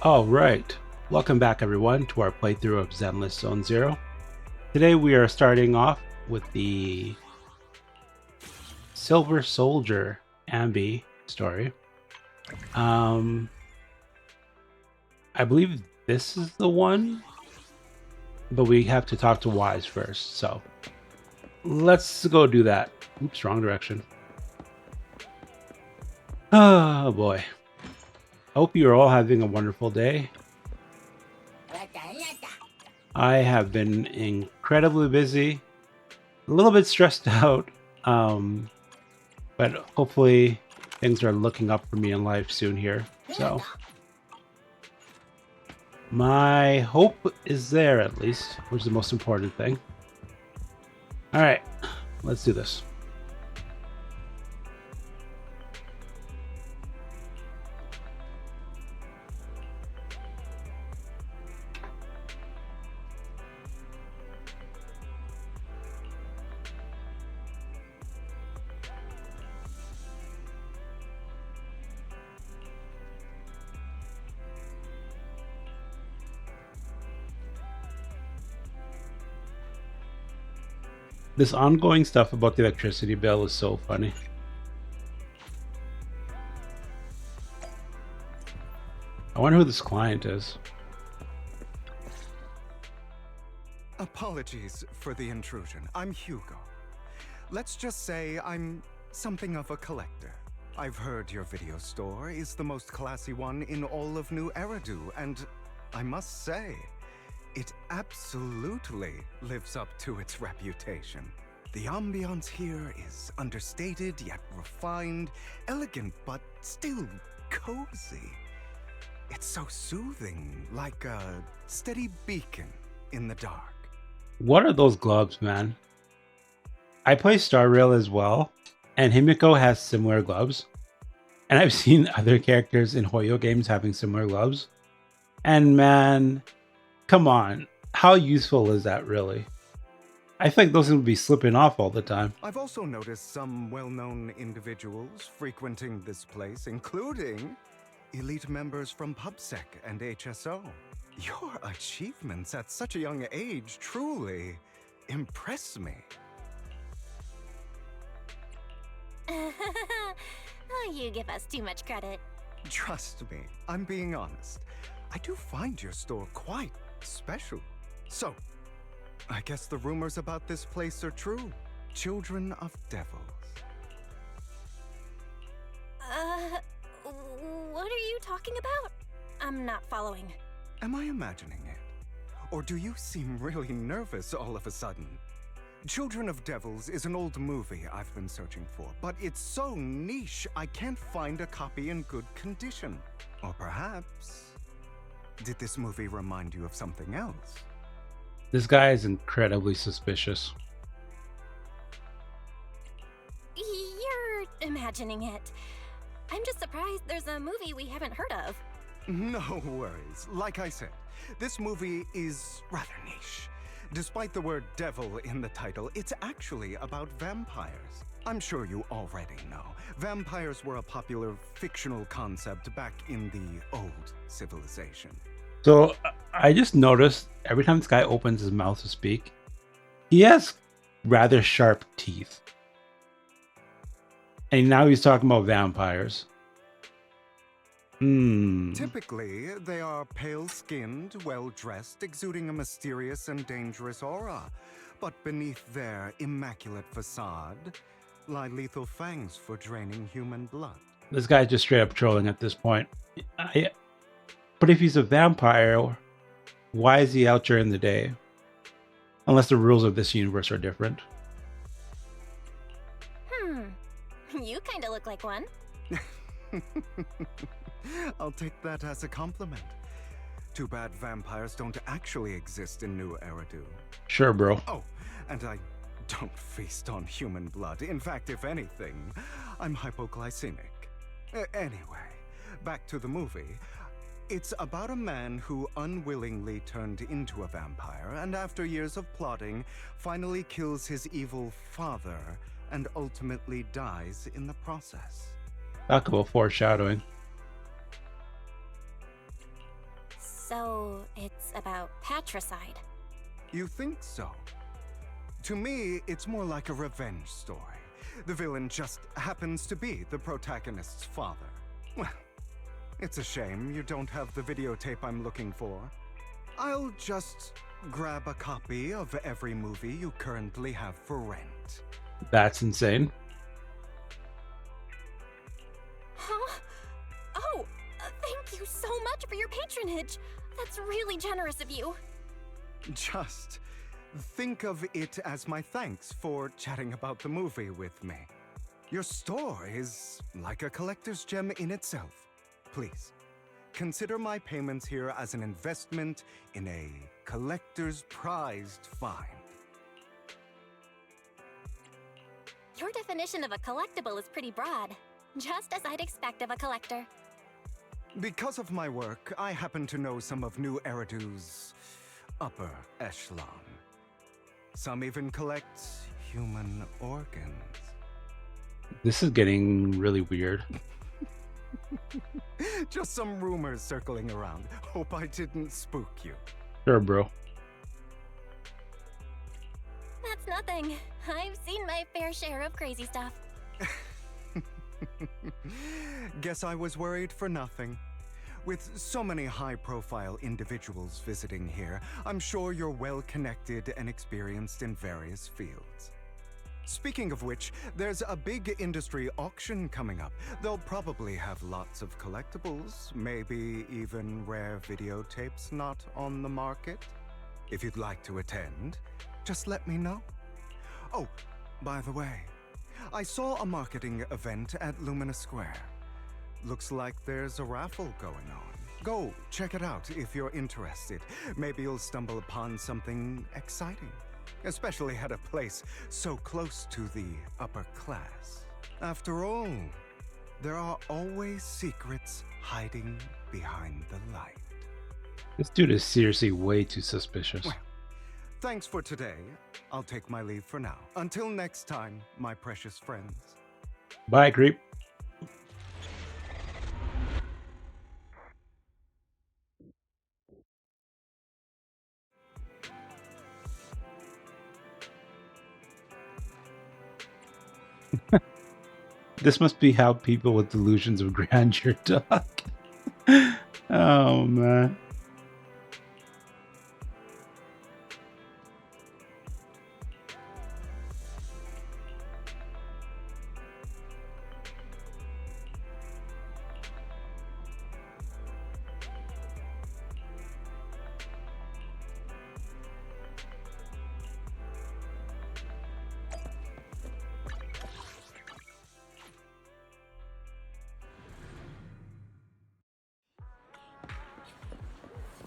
All right, welcome back everyone to our playthrough of Zenless Zone Zero. Today we are starting off with the Silver Soldier Ambi story. I believe this is the one, but we have to talk to Wise first, so let's go do that. Oops, wrong direction. Oh boy. Hope you're all having a wonderful day. I have been incredibly busy, a little bit stressed out, but hopefully things are looking up for me in life soon here. So my hope is there, at least, which is the most important thing. All right, let's do this. This ongoing stuff about the electricity bill is so funny. I wonder who this client is. Apologies for the intrusion. I'm Hugo. Let's just say I'm something of a collector. I've heard your video store is the most classy one in all of New Eridu, and I must say, it absolutely lives up to its reputation. The ambiance here is understated yet refined, elegant but still cozy. It's so soothing, like a steady beacon in the dark. What are those gloves, man? I play Star Rail as well, and Himiko has similar gloves. And I've seen other characters in Hoyo games having similar gloves. And man, come on, how useful is that really? I think those would be slipping off all the time. I've also noticed some well-known individuals frequenting this place, including elite members from PubSec and HSO. Your achievements at such a young age truly impress me. Oh, you give us too much credit. Trust me, I'm being honest. I do find your store quite special. So, I guess the rumors about this place are true. Children of devils. What are you talking about? I'm not following. Am I imagining it? Or do you seem really nervous all of a sudden? Children of Devils is an old movie I've been searching for, but it's so niche I can't find a copy in good condition. Or perhaps, did this movie remind you of something else? This guy is incredibly suspicious. You're imagining it. I'm just surprised there's a movie we haven't heard of. No worries. Like I said, this movie is rather niche. Despite the word devil in the title, it's actually about vampires. I'm sure you already know. Vampires were a popular fictional concept back in the old civilization. So I just noticed every time this guy opens his mouth to speak, he has rather sharp teeth. And now he's talking about vampires. Typically, they are pale-skinned, well-dressed, exuding a mysterious and dangerous aura. But beneath their immaculate facade lie lethal fangs for draining human blood. This guy's just straight up trolling at this point. But if he's a vampire, why is he out during the day? Unless the rules of this universe are different. You kinda look like one. I'll take that as a compliment. Too bad vampires don't actually exist in New Eridu. Sure, bro. Oh, and I don't feast on human blood. In fact, if anything, I'm hypoglycemic. Anyway, back to the movie. It's about a man who unwillingly turned into a vampire, and after years of plotting, finally kills his evil father, and ultimately dies in the process. Talk about foreshadowing. So, it's about patricide. You think so? To me, it's more like a revenge story. The villain just happens to be the protagonist's father. Well, it's a shame you don't have the videotape I'm looking for. I'll just grab a copy of every movie you currently have for rent. That's insane. Huh? Oh, thank you so much for your patronage. That's really generous of you. Just think of it as my thanks for chatting about the movie with me. Your store is like a collector's gem in itself. Please, consider my payments here as an investment in a collector's prized find. Your definition of a collectible is pretty broad, just as I'd expect of a collector. Because of my work, I happen to know some of New Eridu's upper echelon. Some even collect human organs. This is getting really weird. Just some rumors circling around. Hope I didn't spook you. Sure, bro. That's nothing. I've seen my fair share of crazy stuff. Guess I was worried for nothing. With so many high-profile individuals visiting here, I'm sure you're well-connected and experienced in various fields. Speaking of which, there's a big industry auction coming up. They'll probably have lots of collectibles, maybe even rare videotapes not on the market. If you'd like to attend, just let me know. Oh, by the way, I saw a marketing event at Lumina Square. Looks like there's a raffle going on. Go check it out if you're interested. Maybe you'll stumble upon something exciting, especially at a place so close to the upper class. After all, there are always secrets hiding behind the light. This dude is seriously way too suspicious. Well, thanks for today. I'll take my leave for now. Until next time, my precious friends. Bye, creep. This must be how people with delusions of grandeur talk. Oh, man.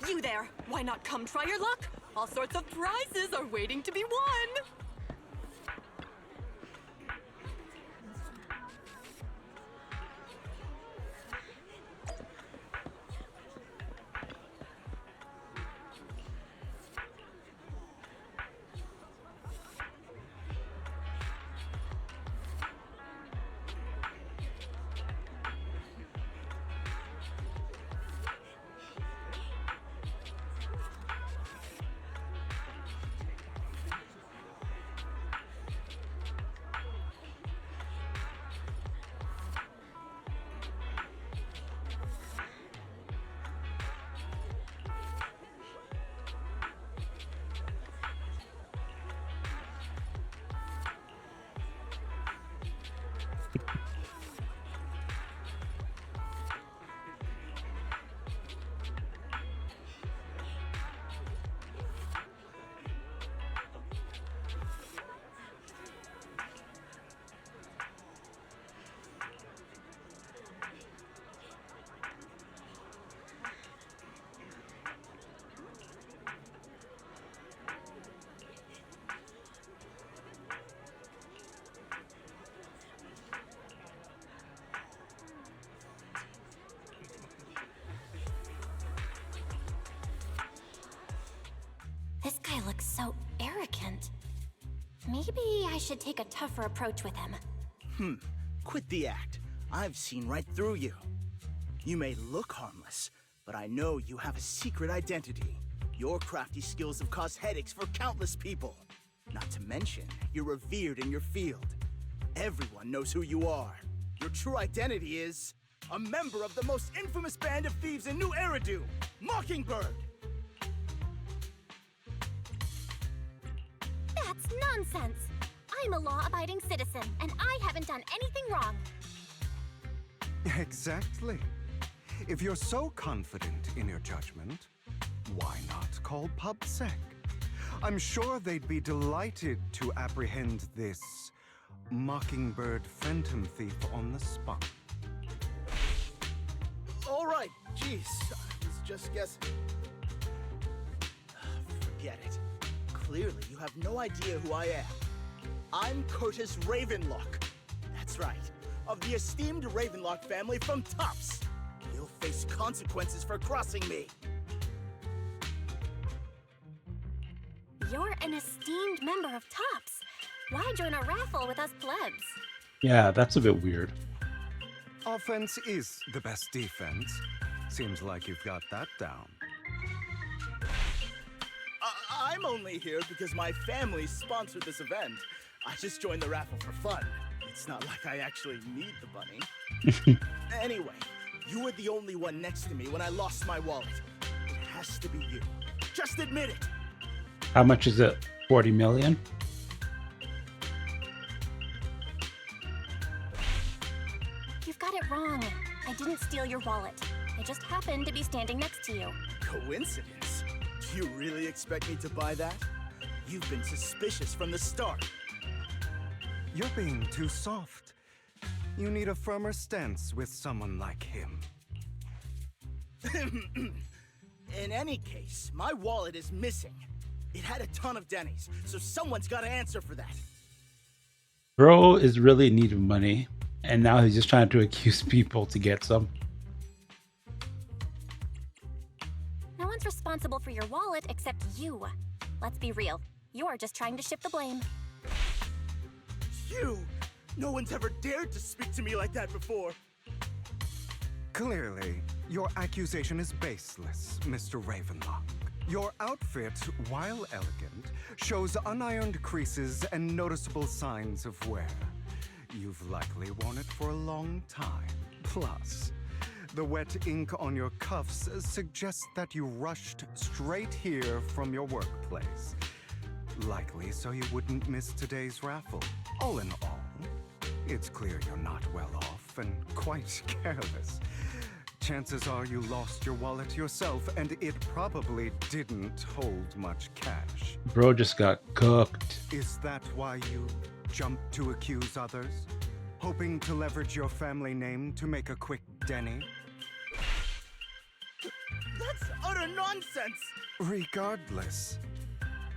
You there! Why not come try your luck? All sorts of prizes are waiting to be won! This guy looks so arrogant. Maybe I should take a tougher approach with him. Quit the act. I've seen right through you. You may look harmless, but I know you have a secret identity. Your crafty skills have caused headaches for countless people. Not to mention, you're revered in your field. Everyone knows who you are. Your true identity is a member of the most infamous band of thieves in New Eridu, Mockingbird. That's nonsense! I'm a law-abiding citizen, and I haven't done anything wrong. Exactly. If you're so confident in your judgment, why not call PubSec? I'm sure they'd be delighted to apprehend this Mockingbird phantom thief on the spot. All right, jeez, I was just guessing. Forget it. Clearly, you have no idea who I am. I'm Curtis Ravenlock. That's right, of the esteemed Ravenlock family from Tops. You'll face consequences for crossing me. You're an esteemed member of Tops. Why join a raffle with us plebs? Yeah, that's a bit weird. Offense is the best defense. Seems like you've got that down. I'm only here because my family sponsored this event. I just joined the raffle for fun. It's not like I actually need the bunny. Anyway, you were the only one next to me when I lost my wallet. It has to be you. Just admit it. How much is it? 40 million? You've got it wrong. I didn't steal your wallet. I just happened to be standing next to you. Coincidence? Do you really expect me to buy that? You've been suspicious from the start. You're being too soft. You need a firmer stance with someone like him. In any case, my wallet is missing. It had a ton of Denny's, so someone's got to answer for that. Bro is really in need of money, and now he's just trying to accuse people to get some. No one's responsible for your wallet except you. Let's be real. You're just trying to shift the blame. You! No one's ever dared to speak to me like that before. Clearly, your accusation is baseless, Mr. Ravenlock. Your outfit, while elegant, shows unironed creases and noticeable signs of wear. You've likely worn it for a long time. Plus, the wet ink on your cuffs suggests that you rushed straight here from your workplace. Likely so you wouldn't miss today's raffle. All in all, it's clear you're not well off and quite careless. Chances are you lost your wallet yourself, and it probably didn't hold much cash. Bro just got cooked. Is that why you jumped to accuse others? Hoping to leverage your family name to make a quick Denny? That's utter nonsense! Regardless,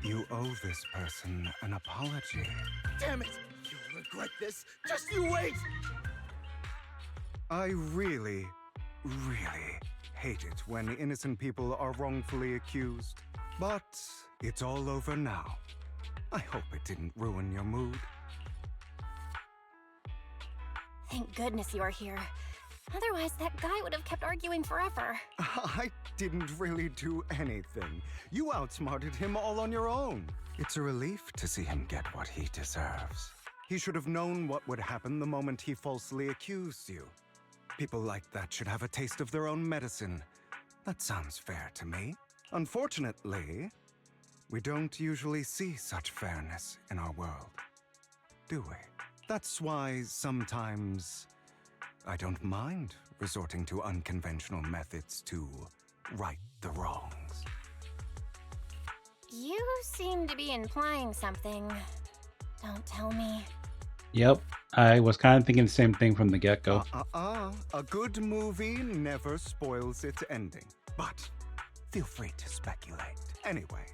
you owe this person an apology. Damn it! You'll regret this. Just you wait! I really hate it when innocent people are wrongfully accused. But it's all over now. I hope it didn't ruin your mood. Thank goodness you are here. Otherwise, that guy would have kept arguing forever. I didn't really do anything. You outsmarted him all on your own. It's a relief to see him get what he deserves. He should have known what would happen the moment he falsely accused you. People like that should have a taste of their own medicine. That sounds fair to me. Unfortunately, we don't usually see such fairness in our world, do we? That's why sometimes I don't mind resorting to unconventional methods to right the wrongs. You seem to be implying something. Don't tell me. Yep, I was kind of thinking the same thing from the get-go. A good movie never spoils its ending. But feel free to speculate. Anyway,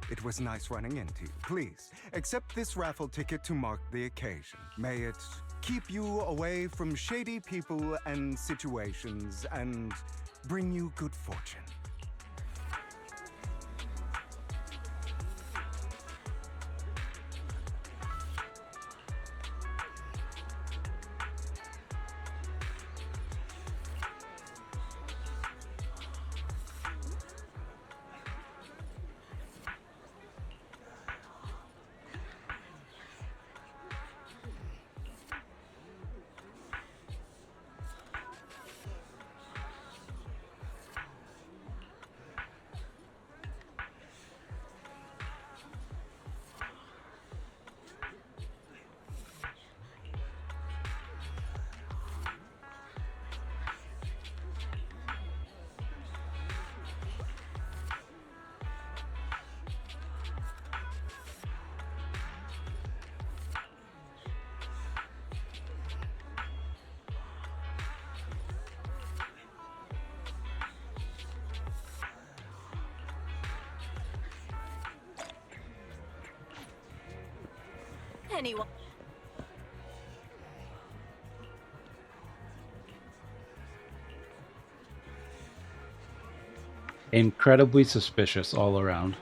it was nice running into you. Please, accept this raffle ticket to mark the occasion. May it keep you away from shady people and situations and bring you good fortune. anyone. Incredibly suspicious all around.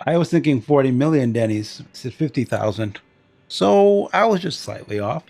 I was thinking 40 million Denny's. It said 50,000. So I was just slightly off.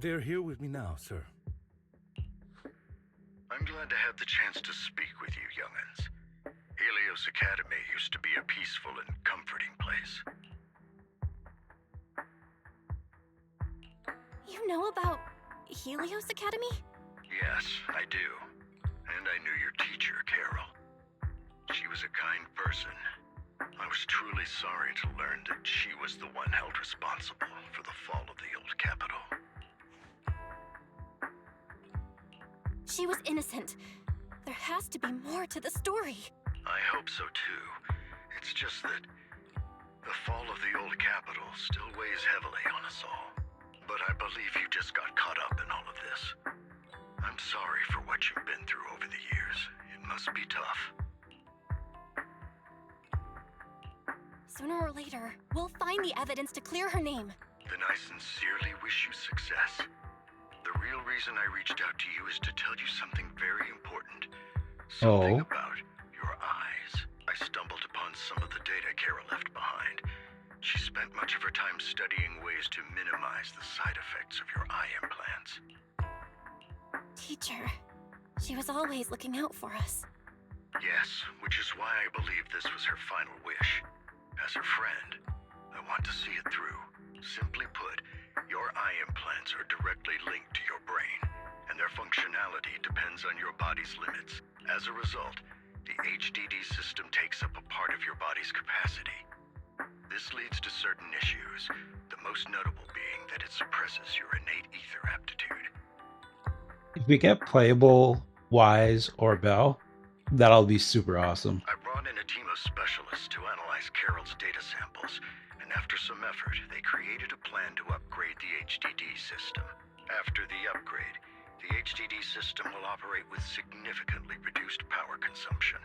They're here with me now, sir. I'm glad to have the chance to speak with you, young'uns. Helios Academy used to be a peaceful and comforting place. You know about Helios Academy? Yes, I do. And I knew your teacher, Carol. She was a kind person. I was truly sorry to learn that she was the one held responsible for the fall of the old capital. She was innocent. There has to be more to the story. I hope so too. It's just that the fall of the old capital still weighs heavily on us all. But I believe you just got caught up in all of this. I'm sorry for what you've been through over the years. It must be tough. Sooner or later, we'll find the evidence to clear her name. Then I sincerely wish you success. The real reason I reached out to you is to tell you something very important. Something about your eyes. I stumbled upon some of the data Carol left behind. She spent much of her time studying ways to minimize the side effects of your eye implants. Teacher, she was always looking out for us. Yes, which is why I believe this was her final wish. As her friend, I want to see it through. Simply put, your eye implants are directly linked to your brain, and their functionality depends on your body's limits. As a result, the HDD system takes up a part of your body's capacity. This leads to certain issues, the most notable being that it suppresses your innate ether aptitude. If we get playable Wise or Bell, that'll be super awesome. I brought in a team of specialists to analyze Carol's data samples, and after some effort, they created a plan to upgrade the HDD system. After the upgrade, the HDD system will operate with significantly reduced power consumption,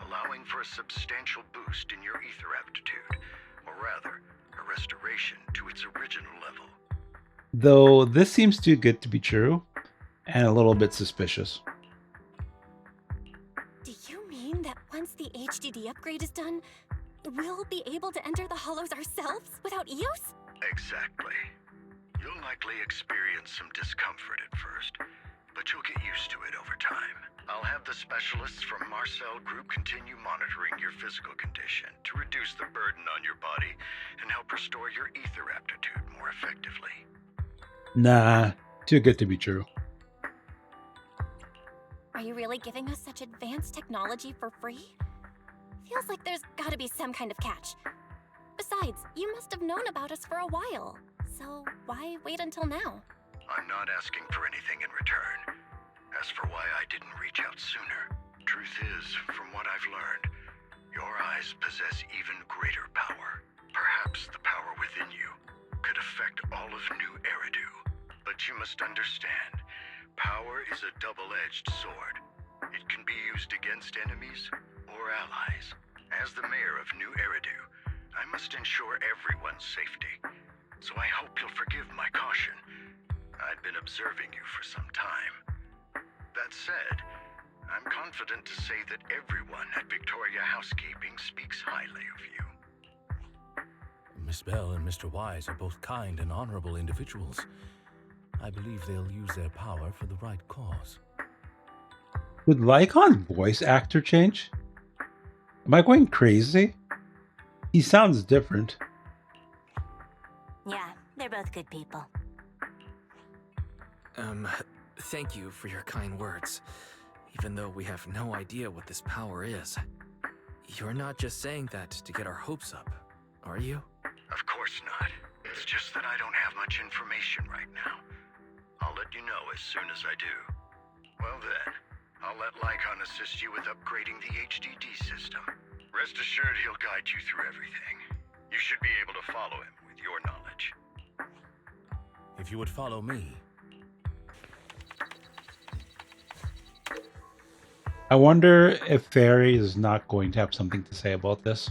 allowing for a substantial boost in your ether aptitude, or rather, a restoration to its original level. Though this seems too good to be true, and a little bit suspicious. Do you mean that once the HDD upgrade is done, we'll be able to enter the hollows ourselves without Eos? Exactly. You'll likely experience some discomfort at first, but you'll get used to it over time. I'll have the specialists from Marcel Group continue monitoring your physical condition to reduce the burden on your body and help restore your ether aptitude more effectively. Nah, too good to be true. Are you really giving us such advanced technology for free? Feels like there's gotta be some kind of catch. Besides, you must have known about us for a while, so why wait until now? I'm not asking for anything in return. As for why I didn't reach out sooner, truth is, from what I've learned, your eyes possess even greater power. Perhaps the power within you could affect all of New Eridu. But you must understand, power is a double-edged sword. It can be used against enemies or allies. As the mayor of New Eridu, I must ensure everyone's safety. So I hope you'll forgive my caution. I've been observing you for some time. That said, I'm confident to say that everyone at Victoria Housekeeping speaks highly of you. Miss Bell and Mr. Wise are both kind and honorable individuals. I believe they'll use their power for the right cause. Did Lycon's voice actor change? Am I going crazy? He sounds different. Yeah, they're both good people. Thank you for your kind words. Even though we have no idea what this power is. You're not just saying that to get our hopes up, are you? Of course not. It's just that I don't have much information right now. I'll let you know as soon as I do. Well then, I'll let Lycon assist you with upgrading the HDD system. Rest assured he'll guide you through everything. You should be able to follow him with your knowledge. If you would follow me. I wonder if Fairy is not going to have something to say about this.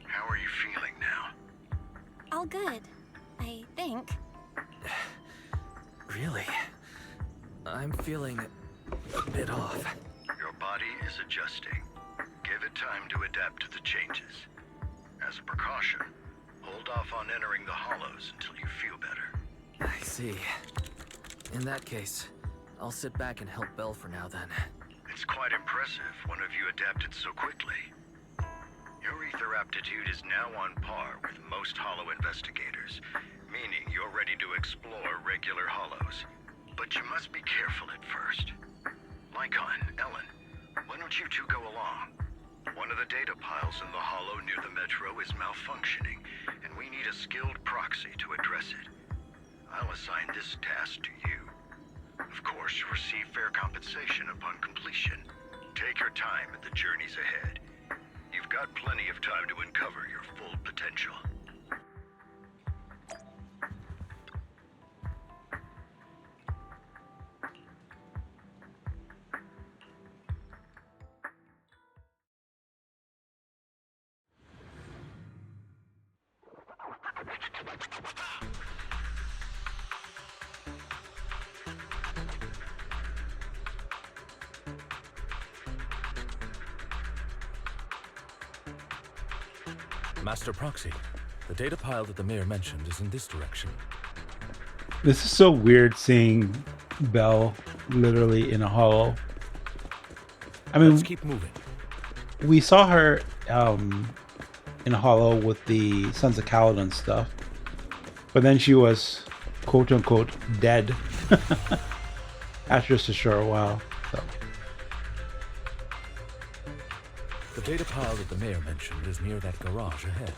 How are you feeling now? All good, I think. Really? I'm feeling a bit off. Your body is adjusting. Give it time to adapt to the changes. As a precaution, hold off on entering the hollows until you feel better. I see. In that case, I'll sit back and help Belle for now then. It's quite impressive one of you adapted so quickly. Your ether aptitude is now on par with most hollow investigators, meaning you're ready to explore regular hollows. But you must be careful at first. Lycon, Ellen, why don't you two go along? One of the data piles in the hollow near the metro is malfunctioning, and we need a skilled proxy to address it. I'll assign this task to you. Of course, you'll receive fair compensation upon completion. Take your time at the journeys ahead. You've got plenty of time to uncover your full potential. Master Proxy, the data pile that the mayor mentioned is in this direction. This is so weird seeing Belle literally in a hollow. I mean, Let's keep moving. we saw her in a hollow with the Sons of Kaladin stuff, but then she was quote unquote dead after just a short while. So. The data pile that the mayor mentioned is near that garage ahead.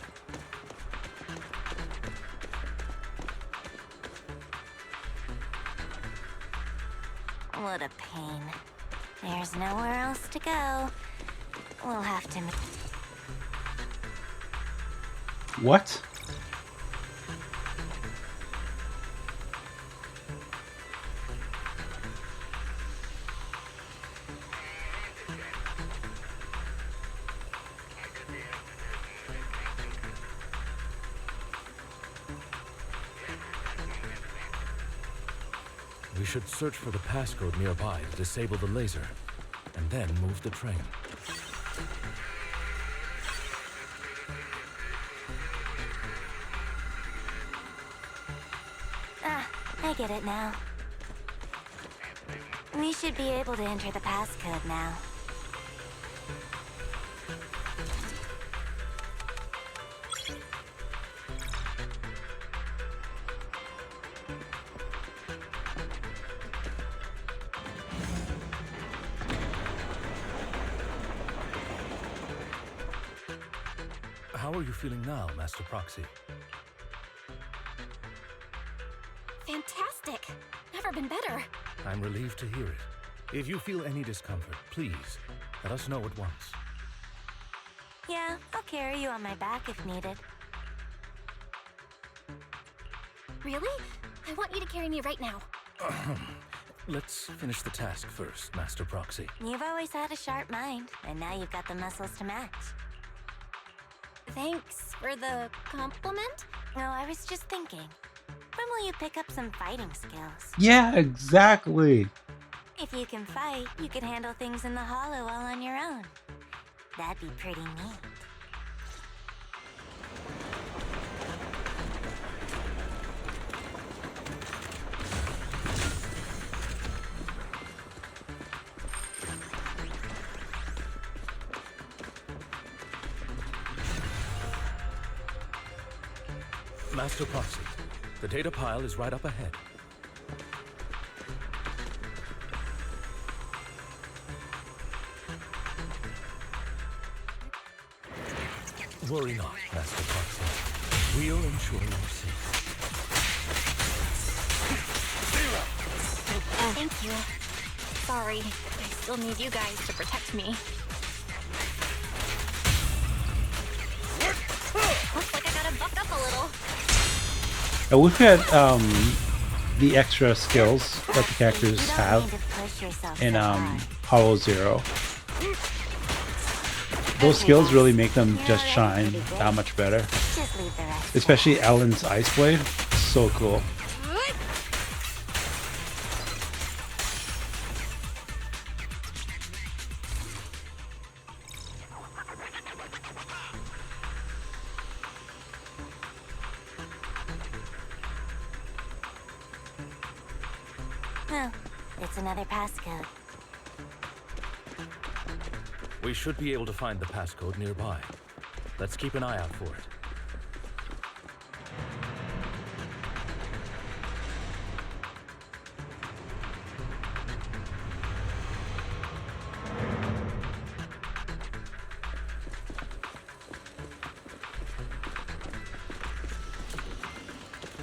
What a pain. There's nowhere else to go. We'll have to... What? We should search for the passcode nearby to disable the laser, and then move the train. Ah, I get it now. We should be able to enter the passcode now. How are you feeling now, Master Proxy? Fantastic. Never been better. I'm relieved to hear it. If you feel any discomfort, please let us know at once. Yeah, I'll carry you on my back if needed. Really? I want you to carry me right now. Let's finish the task first, Master Proxy. You've always had a sharp mind, and now you've got the muscles to match. Thanks for the compliment. No, I was just thinking. When will you pick up some fighting skills? Yeah, exactly. If you can fight, you can handle things in the hollow all on your own. That'd be pretty neat. Master Proxy, the data pile is right up ahead. Worry not, Master Proxy. We'll ensure you're safe. Thank you. Sorry, I still need you guys to protect me. Looks like I gotta buck up a little. I look at the extra skills that the characters have in Hollow Zero. Those skills really make them just shine that much better. Especially Ellen's Ice Blade. So cool. Well, it's another passcode. We should be able to find the passcode nearby. Let's keep an eye out for it.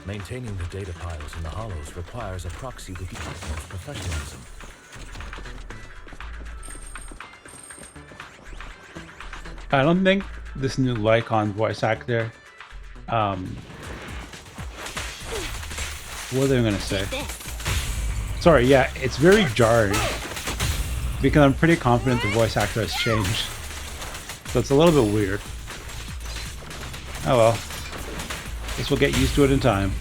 Maintaining the data piles in the hollows requires a proxy with the utmost professionalism. I don't think this new Lycon voice actor, what was I gonna say? Sorry, yeah, it's very jarring because I'm pretty confident the voice actor has changed, so it's a little bit weird. Oh well, guess we'll get used to it in time.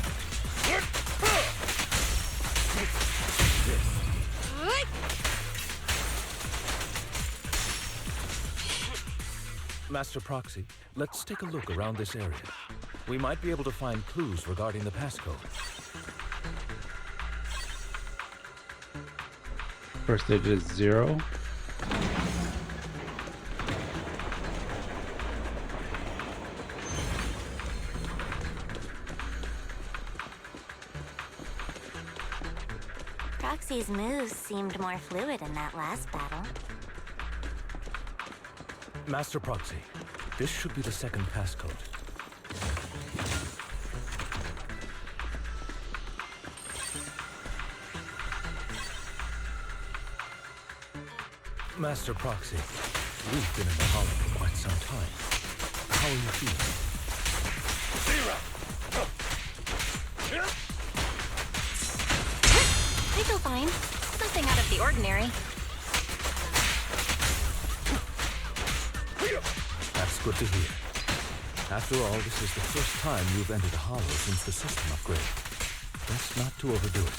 Master Proxy, let's take a look around this area. We might be able to find clues regarding the passcode. First digit is 0. Proxy's moves seemed more fluid in that last battle. Master Proxy, this should be the second passcode. Master Proxy, we've been in the hollow for quite some time. How are you feeling? I feel fine. Nothing out of the ordinary. That's good to hear. After all, this is the first time you've entered a hollow since the system upgrade. Best not to overdo it.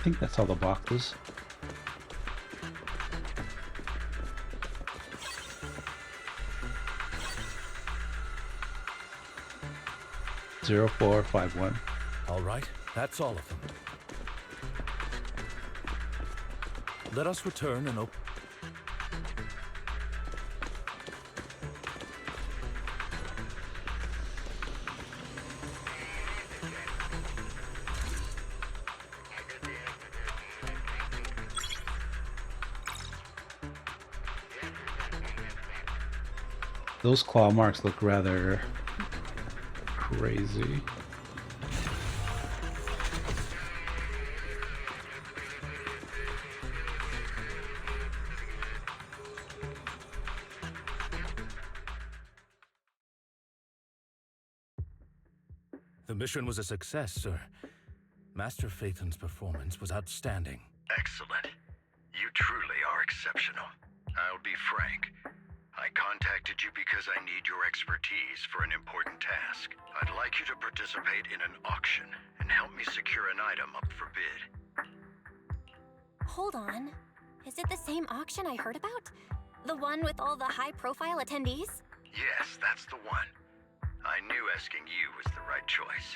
think that's all the boxes. Zero 451. All right, that's all of them. Let us return and open. Those claw marks look rather crazy. The mission was a success, sir. Master Phaeton's performance was outstanding. Excellent. You truly are exceptional. I'll be frank. I contacted you because I need your expertise for an important task. I'd like you to participate in an auction and help me secure an item up for bid. Hold on. Is it the same auction I heard about? The one with all the high-profile attendees? Yes, that's the one. I knew asking you was the right choice.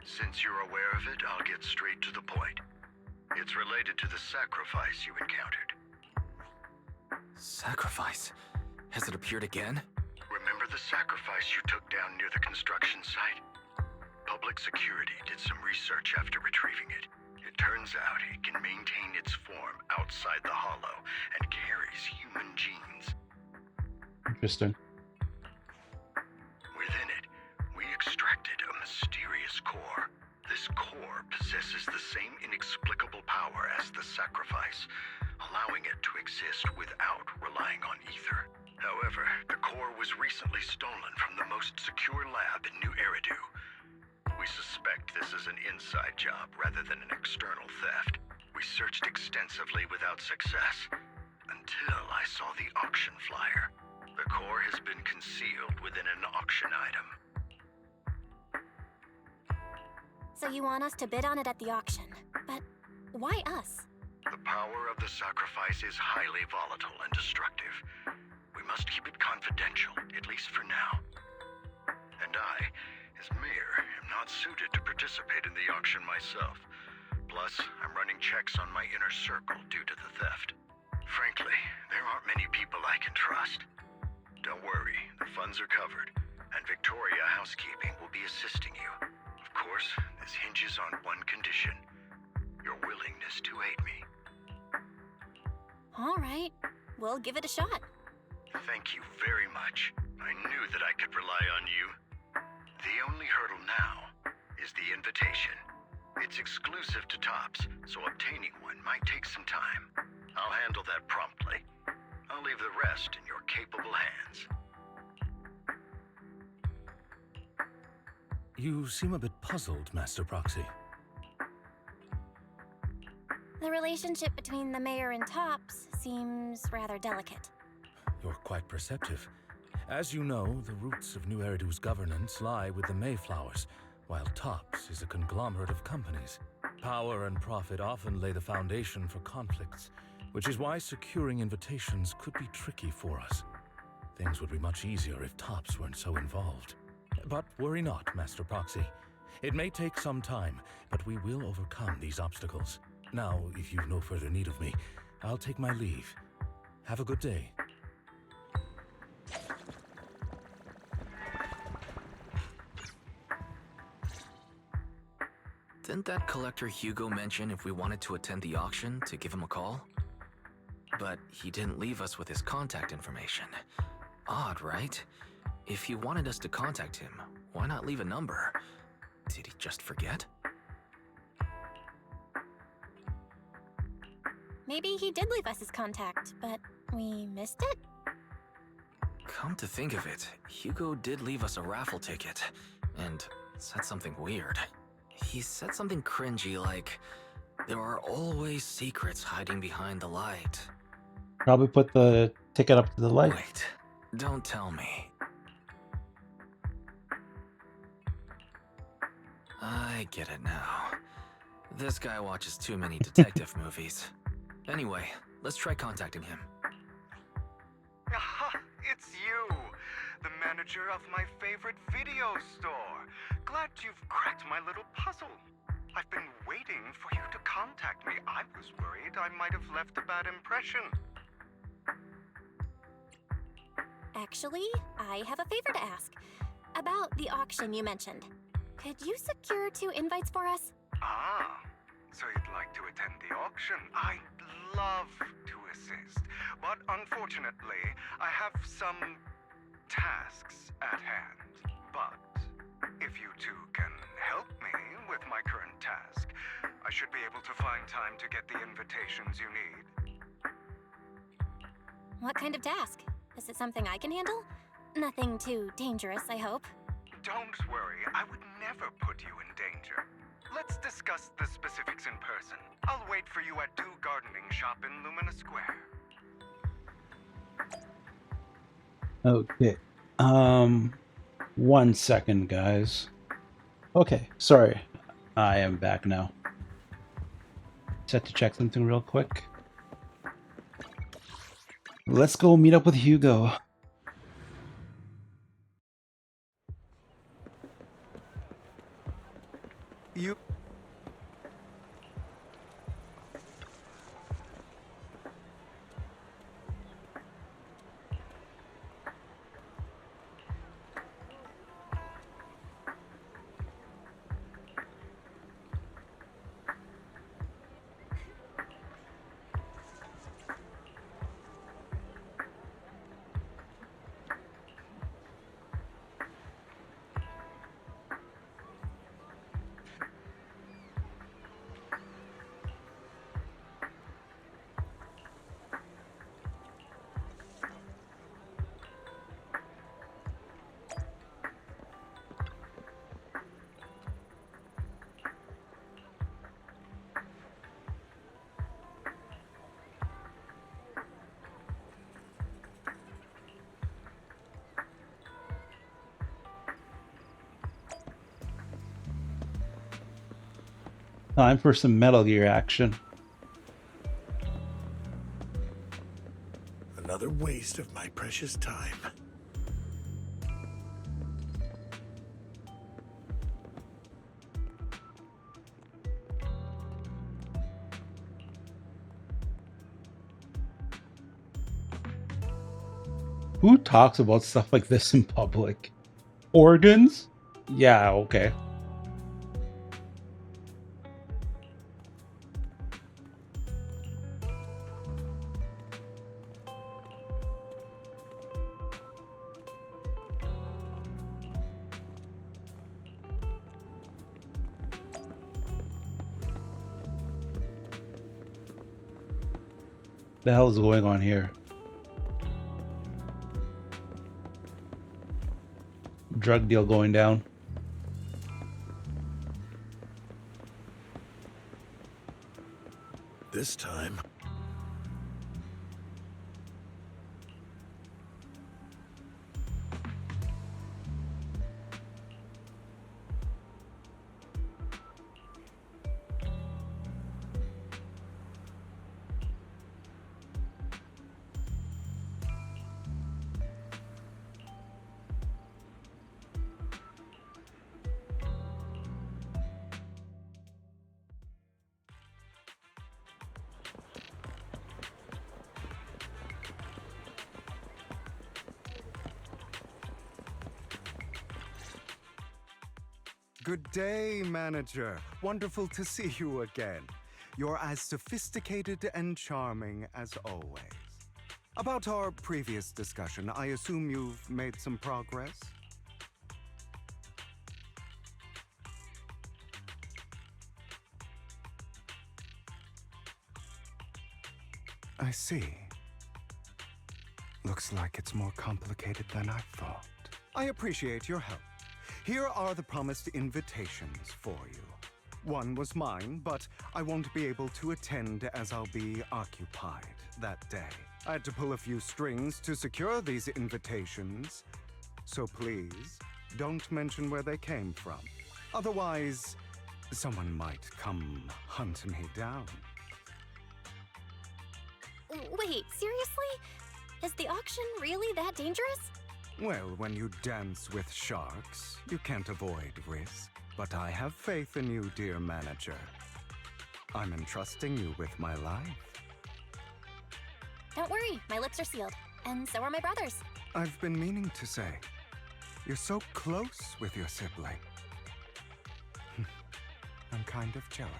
Since you're aware of it, I'll get straight to the point. It's related to the sacrifice you encountered. Sacrifice? Has it appeared again? Remember the sacrifice you took down near the construction site? Public security did some research after retrieving it. It turns out it can maintain its form outside the hollow and carries human genes. Interesting. Within it, we extracted a mysterious core. This core possesses the same inexplicable power as the sacrifice, allowing it to exist without relying on ether. However, the core was recently stolen from the most secure lab in New Eridu. We suspect this is an inside job rather than an external theft. We searched extensively without success, until I saw the auction flyer. The core has been concealed within an auction item. So you want us to bid on it at the auction. But why us? The power of the sacrifice is highly volatile and destructive. We must keep it confidential, at least for now. And I, as mayor, am not suited to participate in the auction myself. Plus, I'm running checks on my inner circle due to the theft. Frankly, there aren't many people I can trust. Don't worry, the funds are covered, and Victoria Housekeeping will be assisting you. Of course, this hinges on one condition: your willingness to aid me. All right, we'll give it a shot. Thank you very much. I knew that I could rely on you. The only hurdle now is the invitation. It's exclusive to Tops, so obtaining one might take some time. I'll handle that promptly. I'll leave the rest in your capable hands. You seem a bit puzzled, Master Proxy. The relationship between the mayor and Tops seems rather delicate. You're quite perceptive. As you know, the roots of New Eridu's governance lie with the Mayflowers, while Tops is a conglomerate of companies. Power and profit often lay the foundation for conflicts, which is why securing invitations could be tricky for us. Things would be much easier if Tops weren't so involved. But worry not, Master Proxy. It may take some time, but we will overcome these obstacles. Now, if you've no further need of me, I'll take my leave. Have a good day. Didn't that collector Hugo mention if we wanted to attend the auction to give him a call? But he didn't leave us with his contact information. Odd, right? If he wanted us to contact him, why not leave a number? Did he just forget? Maybe he did leave us his contact, but we missed it? Come to think of it, Hugo did leave us a raffle ticket, and said something weird. He said something cringy like, "There are always secrets hiding behind the light." Probably put the ticket up to the light. Wait, don't tell me. I get it now. This guy watches too many detective movies. Anyway, let's try contacting him. Aha, it's you! The manager of my favorite video store. Glad you've cracked my little puzzle. I've been waiting for you to contact me. I was worried I might have left a bad impression. Actually, I have a favor to ask. About the auction you mentioned. Could you secure 2 invites for us? Ah, so you'd like to attend the auction? I'd love to assist, but unfortunately, I have some tasks at hand. But if you two can help me with my current task, I should be able to find time to get the invitations you need. What kind of task? Is it something I can handle? Nothing too dangerous, I hope. Don't worry, I would never put you in danger. Let's discuss the specifics in person. I'll wait for you at Do Gardening Shop in Lumina Square. Okay. 1 second, guys. Okay, sorry. I am back now. Set to check something real quick. Let's go meet up with Hugo. You... Time for some Metal Gear action. Another waste of my precious time. Who talks about stuff like this in public? Organs? Yeah, okay. The hell is going on here? Drug deal going down. This time... Good day, manager. Wonderful to see you again. You're as sophisticated and charming as always. About our previous discussion, I assume you've made some progress? I see. Looks like it's more complicated than I thought. I appreciate your help. Here are the promised invitations for you. One was mine, but I won't be able to attend as I'll be occupied that day. I had to pull a few strings to secure these invitations, so please don't mention where they came from. Otherwise, Someone might come hunt me down. Wait, seriously? Is the auction really that dangerous? Well, when you dance with sharks, you can't avoid risk. But I have faith in you, dear manager. I'm entrusting you with my life. Don't worry, my lips are sealed. And so are my brothers. I've been meaning to say, you're so close with your sibling. I'm kind of jealous.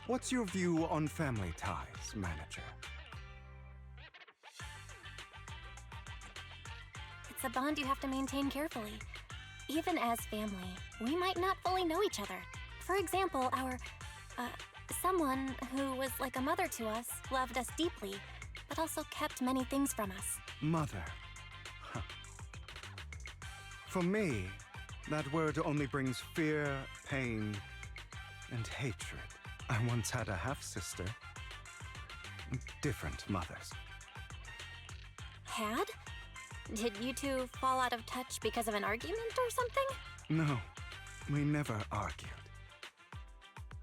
What's your view on family ties, manager? It's a bond you have to maintain carefully. Even as family, we might not fully know each other. For example, someone who was like a mother to us loved us deeply, but also kept many things from us. Mother. Huh. For me, that word only brings fear, pain, and hatred. I once had a half-sister. Different mothers. Had? Did you two fall out of touch because of an argument or something? No, we never argued.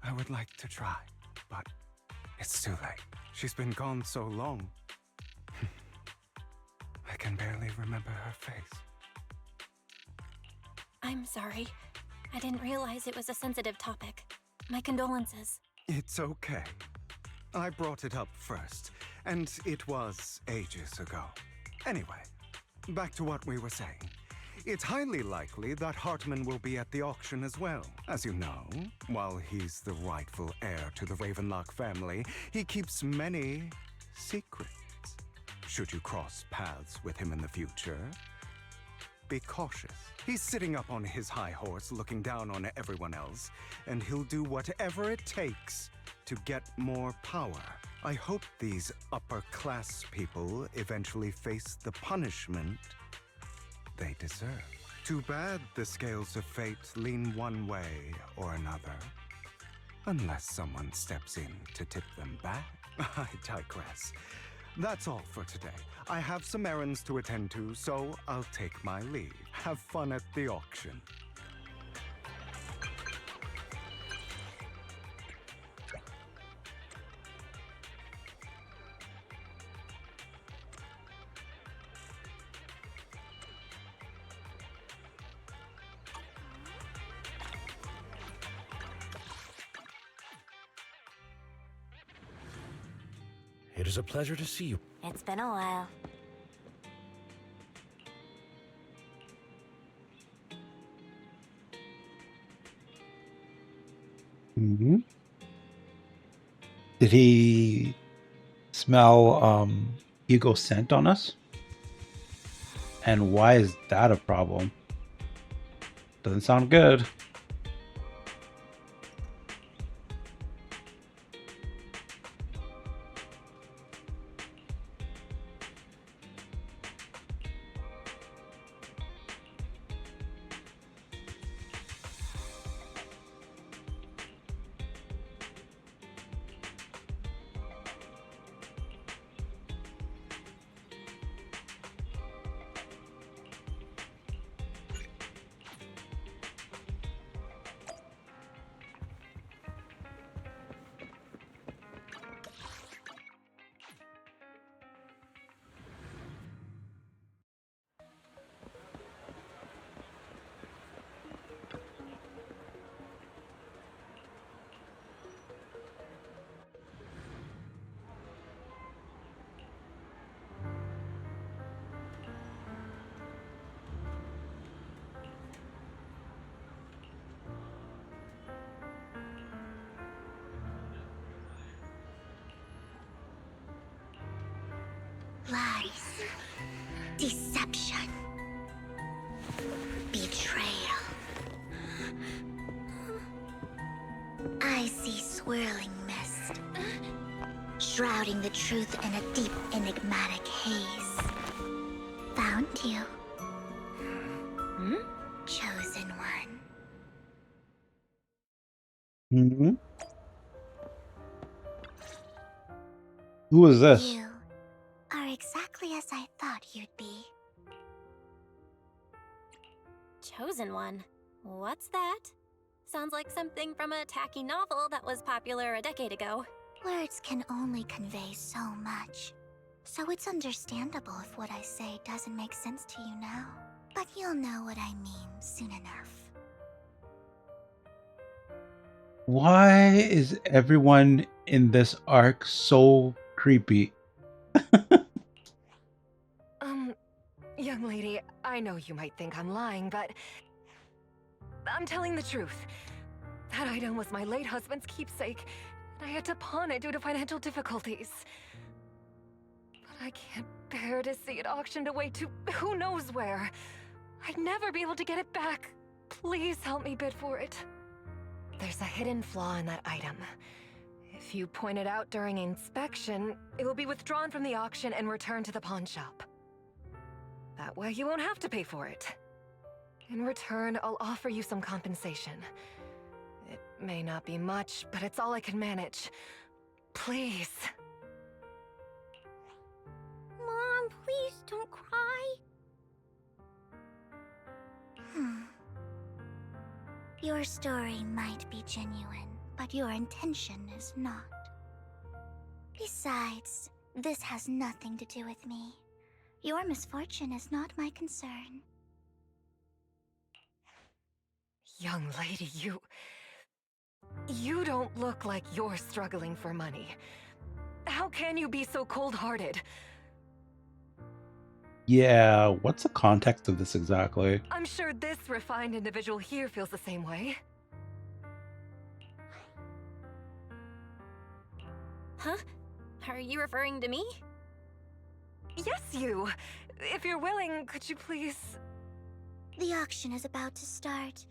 I would like to try, but it's too late. She's been gone so long. I can barely remember her face. I'm sorry. I didn't realize it was a sensitive topic. My condolences. It's okay. I brought it up first, and it was ages ago. Anyway, back to what we were saying. It's highly likely that Hartman will be at the auction as well. As you know, while he's the rightful heir to the Ravenlock family, he keeps many secrets. Should you cross paths with him in the future, be cautious. He's sitting up on his high horse looking down on everyone else, and he'll do whatever it takes to get more power. I hope these upper-class people eventually face the punishment they deserve. Too bad the scales of fate lean one way or another. Unless someone steps in to tip them back. I digress. That's all for today. I have some errands to attend to, so I'll take my leave. Have fun at the auction. It is a pleasure to see you. It's been a while. Mm-hmm. Did he smell Hugo's scent on us? And why is that a problem? Doesn't sound good. Lies. Deception. Betrayal. I see swirling mist, shrouding the truth in a deep, enigmatic haze. Found you. Chosen one. Mm-hmm. Who is this? You are exactly as I thought you'd be. Chosen one? What's that? Sounds like something from a tacky novel that was popular a decade ago. Words can only convey so much. So it's understandable if what I say doesn't make sense to you now. But you'll know what I mean soon enough. Why is everyone in this arc so creepy? Young lady, I know you might think I'm lying, but I'm telling the truth. That item was my late husband's keepsake, and I had to pawn it due to financial difficulties. But I can't bear to see it auctioned away to who knows where. I'd never be able to get it back. Please help me bid for it. There's a hidden flaw in that item. If you point it out during inspection, it will be withdrawn from the auction and returned to the pawn shop. That way you won't have to pay for it. In return, I'll offer you some compensation. It may not be much, but it's all I can manage. Please. Mom, please don't cry. Your story might be genuine, but your intention is not. Besides, this has nothing to do with me. Your misfortune is not my concern. Young lady, you don't look like you're struggling for money. How can you be so cold-hearted? Yeah, what's the context of this exactly? I'm sure this refined individual here feels the same way. Huh? Are you referring to me? Yes, you! If you're willing, could you please... The auction is about to start.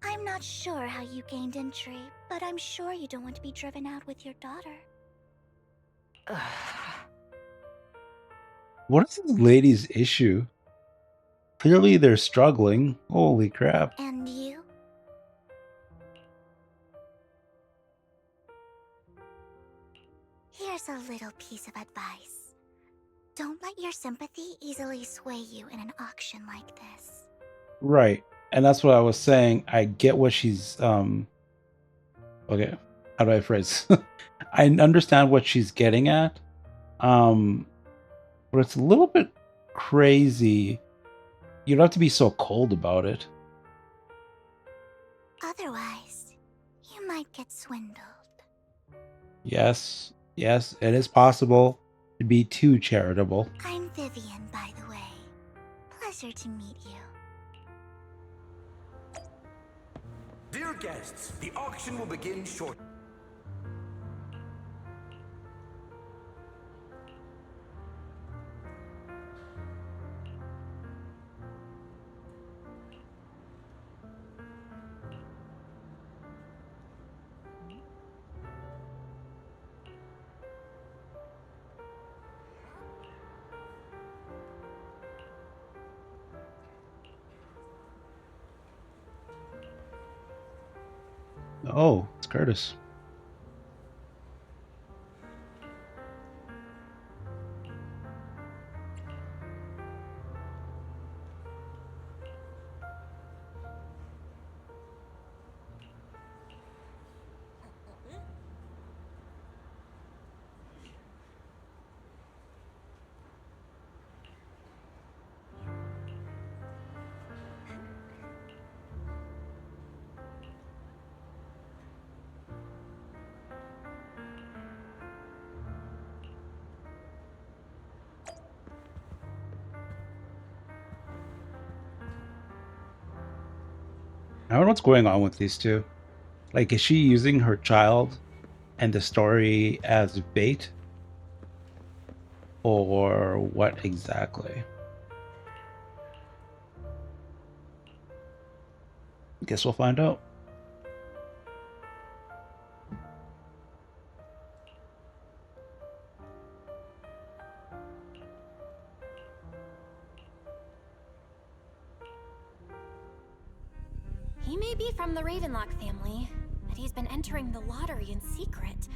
I'm not sure how you gained entry, but I'm sure you don't want to be driven out with your daughter. What is this lady's issue? Clearly they're struggling. Holy crap. And you? Here's a little piece of advice. Don't let your sympathy easily sway you in an auction like this. Right. And that's what I was saying. I get what she's okay, how do I phrase? I understand what she's getting at. But it's a little bit crazy. You don't have to be so cold about it. Otherwise, you might get swindled. Yes, it is possible to be too charitable. I'm Vivian, by the way. Pleasure to meet you. Dear guests, the auction will begin shortly. Oh, it's Curtis. I don't know what's going on with these two. Like, is she using her child and the story as bait? Or what exactly? Guess we'll find out. He may be from the Ravenlock family, but he's been entering the lottery in secret.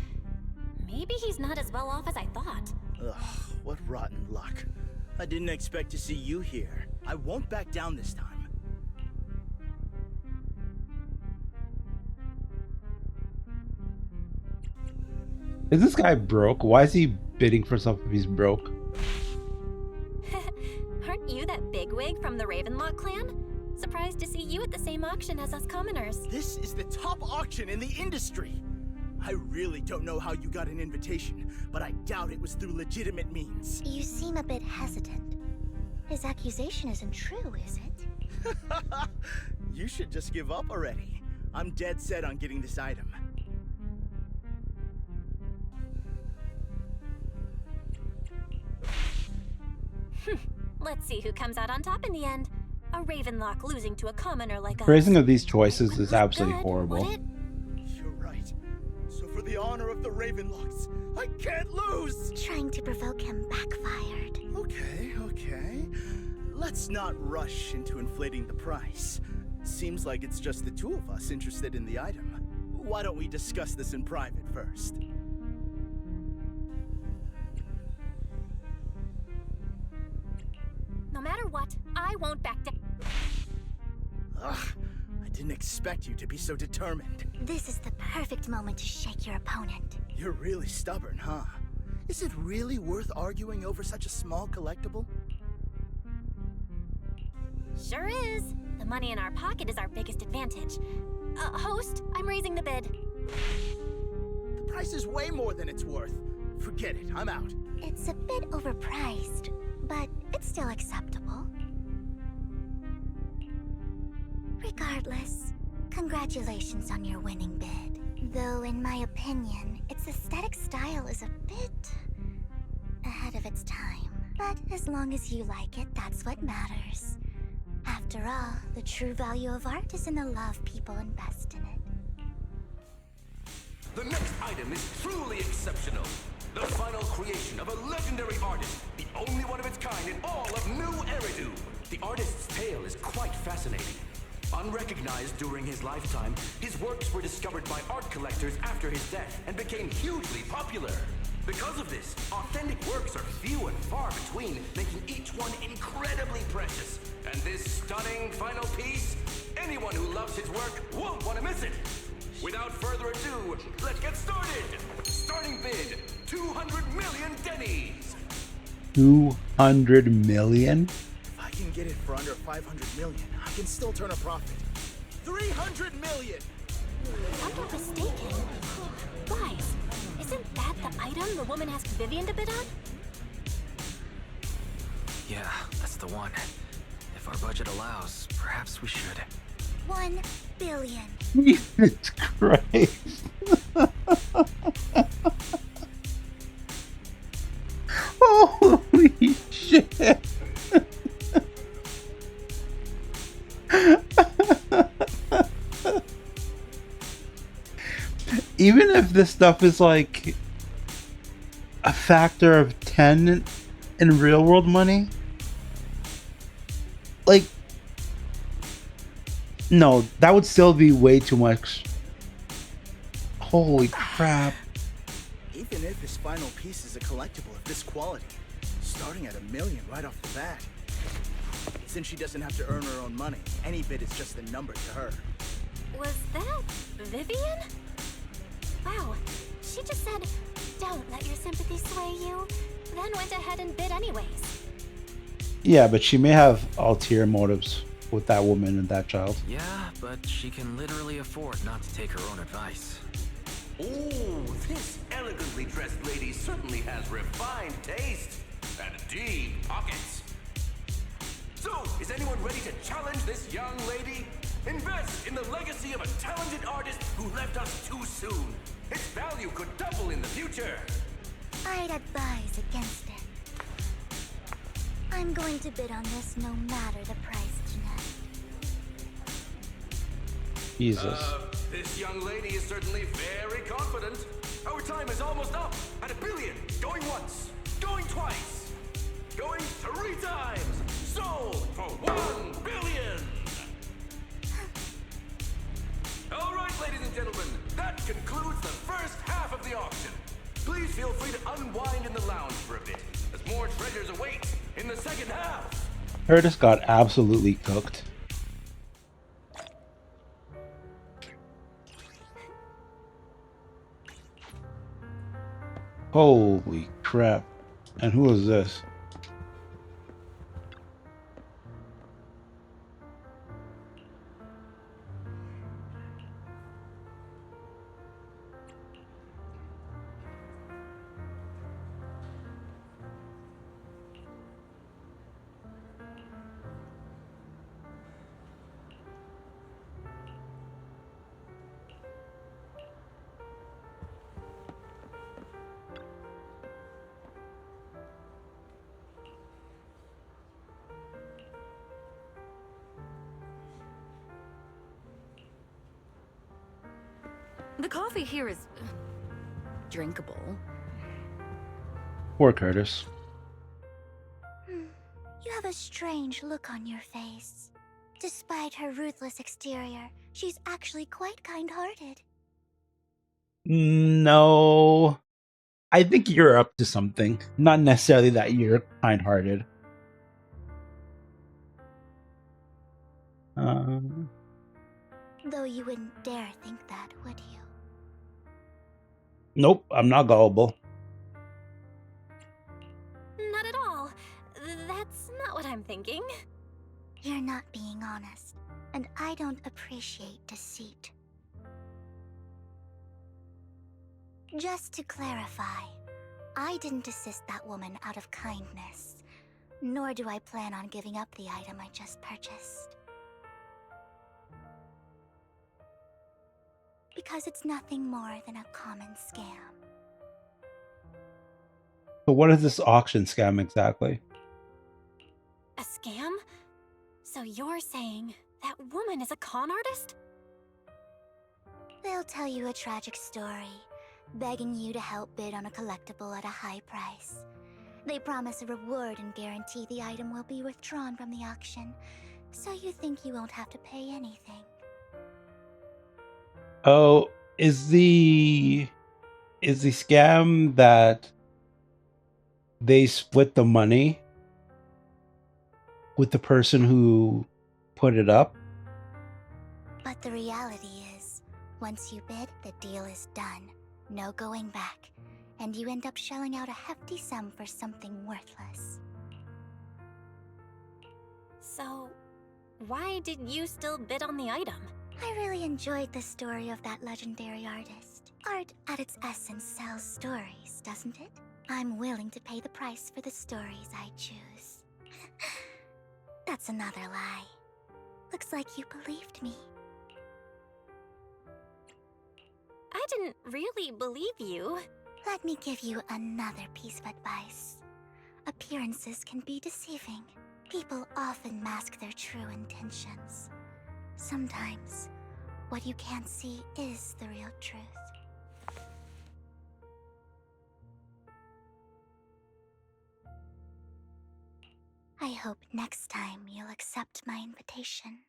Maybe he's not as well off as I thought. Ugh, what rotten luck. I didn't expect to see you here. I won't back down this time. Is this guy broke? Why is he bidding for something if he's broke? Aren't you that bigwig from the Ravenlock clan? Surprised to see you at the same auction as us commoners. This is the top auction in the industry. I really don't know how you got an invitation, but I doubt it was through legitimate means. You seem a bit hesitant. His accusation isn't true, is it? You should just give up already. I'm dead set on getting this item. Let's see who comes out on top in the end. A Ravenlock losing to a commoner like us. Phrasing of these choices is Look absolutely good, horrible. would it? You're right. So for the honor of the Ravenlocks, I can't lose! Trying to provoke him backfired. Okay. Let's not rush into inflating the price. Seems like it's just the two of us interested in the item. Why don't we discuss this in private first? No matter what, I won't back down. Ugh, I didn't expect you to be so determined. This is the perfect moment to shake your opponent. You're really stubborn, huh? Is it really worth arguing over such a small collectible? Sure is. The money in our pocket is our biggest advantage. Host, I'm raising the bid. The price is way more than it's worth. Forget it, I'm out. It's a bit overpriced, but it's still acceptable. Regardless, congratulations on your winning bid. Though in my opinion, its aesthetic style is a bit ahead of its time. But as long as you like it, that's what matters. After all, the true value of art is in the love people invest in it. The next item is truly exceptional. The final creation of a legendary artist, the only one of its kind in all of New Eridu. The artist's tale is quite fascinating. Unrecognized during his lifetime, his works were discovered by art collectors after his death and became hugely popular. Because of this, authentic works are few and far between, making each one incredibly precious. And this stunning final piece, anyone who loves his work won't want to miss it. Without further ado, let's get started! Starting bid, 200 million dennies! 200 million? If I can get it for under 500 million, I can still turn a profit. 300 million! If I'm not mistaken, guys, isn't that the item the woman asked Vivian to bid on? Yeah, that's the one. If our budget allows, perhaps we should. 1 billion. Jesus Christ. Holy shit. Even if this stuff is like a factor of 10 in real world money, like, no, that would still be way too much. Holy crap. Even if his final piece is a collectible of this quality, starting at $1 million right off the bat. Since she doesn't have to earn her own money, any bid is just a number to her. Was that Vivian? Wow, she just said, don't let your sympathy sway you, then went ahead and bid anyways. Yeah, but she may have ulterior motives with that woman and that child. Yeah, but she can literally afford not to take her own advice. Ooh, this elegantly dressed lady certainly has refined taste and deep pockets. So, is anyone ready to challenge this young lady? Invest in the legacy of a talented artist who left us too soon. Its value could double in the future. I'd advise against it. I'm going to bid on this no matter the price tonight. Jesus. This young lady is certainly very confident. Our time is almost up at $1 billion. Going once, going twice, going 3 times. Sold for $1 billion. All right, ladies and gentlemen, that concludes the first half of the auction. Please feel free to unwind in the lounge for a bit, as more treasures await in the second half. Curtis got absolutely cooked. Holy crap. And who is this? The coffee here is drinkable. Poor Curtis. You have a strange look on your face. Despite her ruthless exterior, she's actually quite kind-hearted. No. I think you're up to something. Not necessarily that you're kind-hearted. Though you wouldn't dare think that, would you? Nope, I'm not gullible. Not at all. That's not what I'm thinking. You're not being honest, and I don't appreciate deceit. Just to clarify, I didn't assist that woman out of kindness, nor do I plan on giving up the item I just purchased. Because it's nothing more than a common scam. So what is this auction scam exactly? A scam? So you're saying that woman is a con artist? They'll tell you a tragic story, begging you to help bid on a collectible at a high price. They promise a reward and guarantee the item will be withdrawn from the auction, so you think you won't have to pay anything. Oh, is the scam that they split the money with the person who put it up? But the reality is, once you bid, the deal is done. No going back. And you end up shelling out a hefty sum for something worthless. So, why did you still bid on the item? I really enjoyed the story of that legendary artist. Art, at its essence, sells stories, doesn't it? I'm willing to pay the price for the stories I choose. That's another lie. Looks like you believed me. I didn't really believe you. Let me give you another piece of advice. Appearances can be deceiving. People often mask their true intentions. Sometimes, what you can't see is the real truth. I hope next time you'll accept my invitation,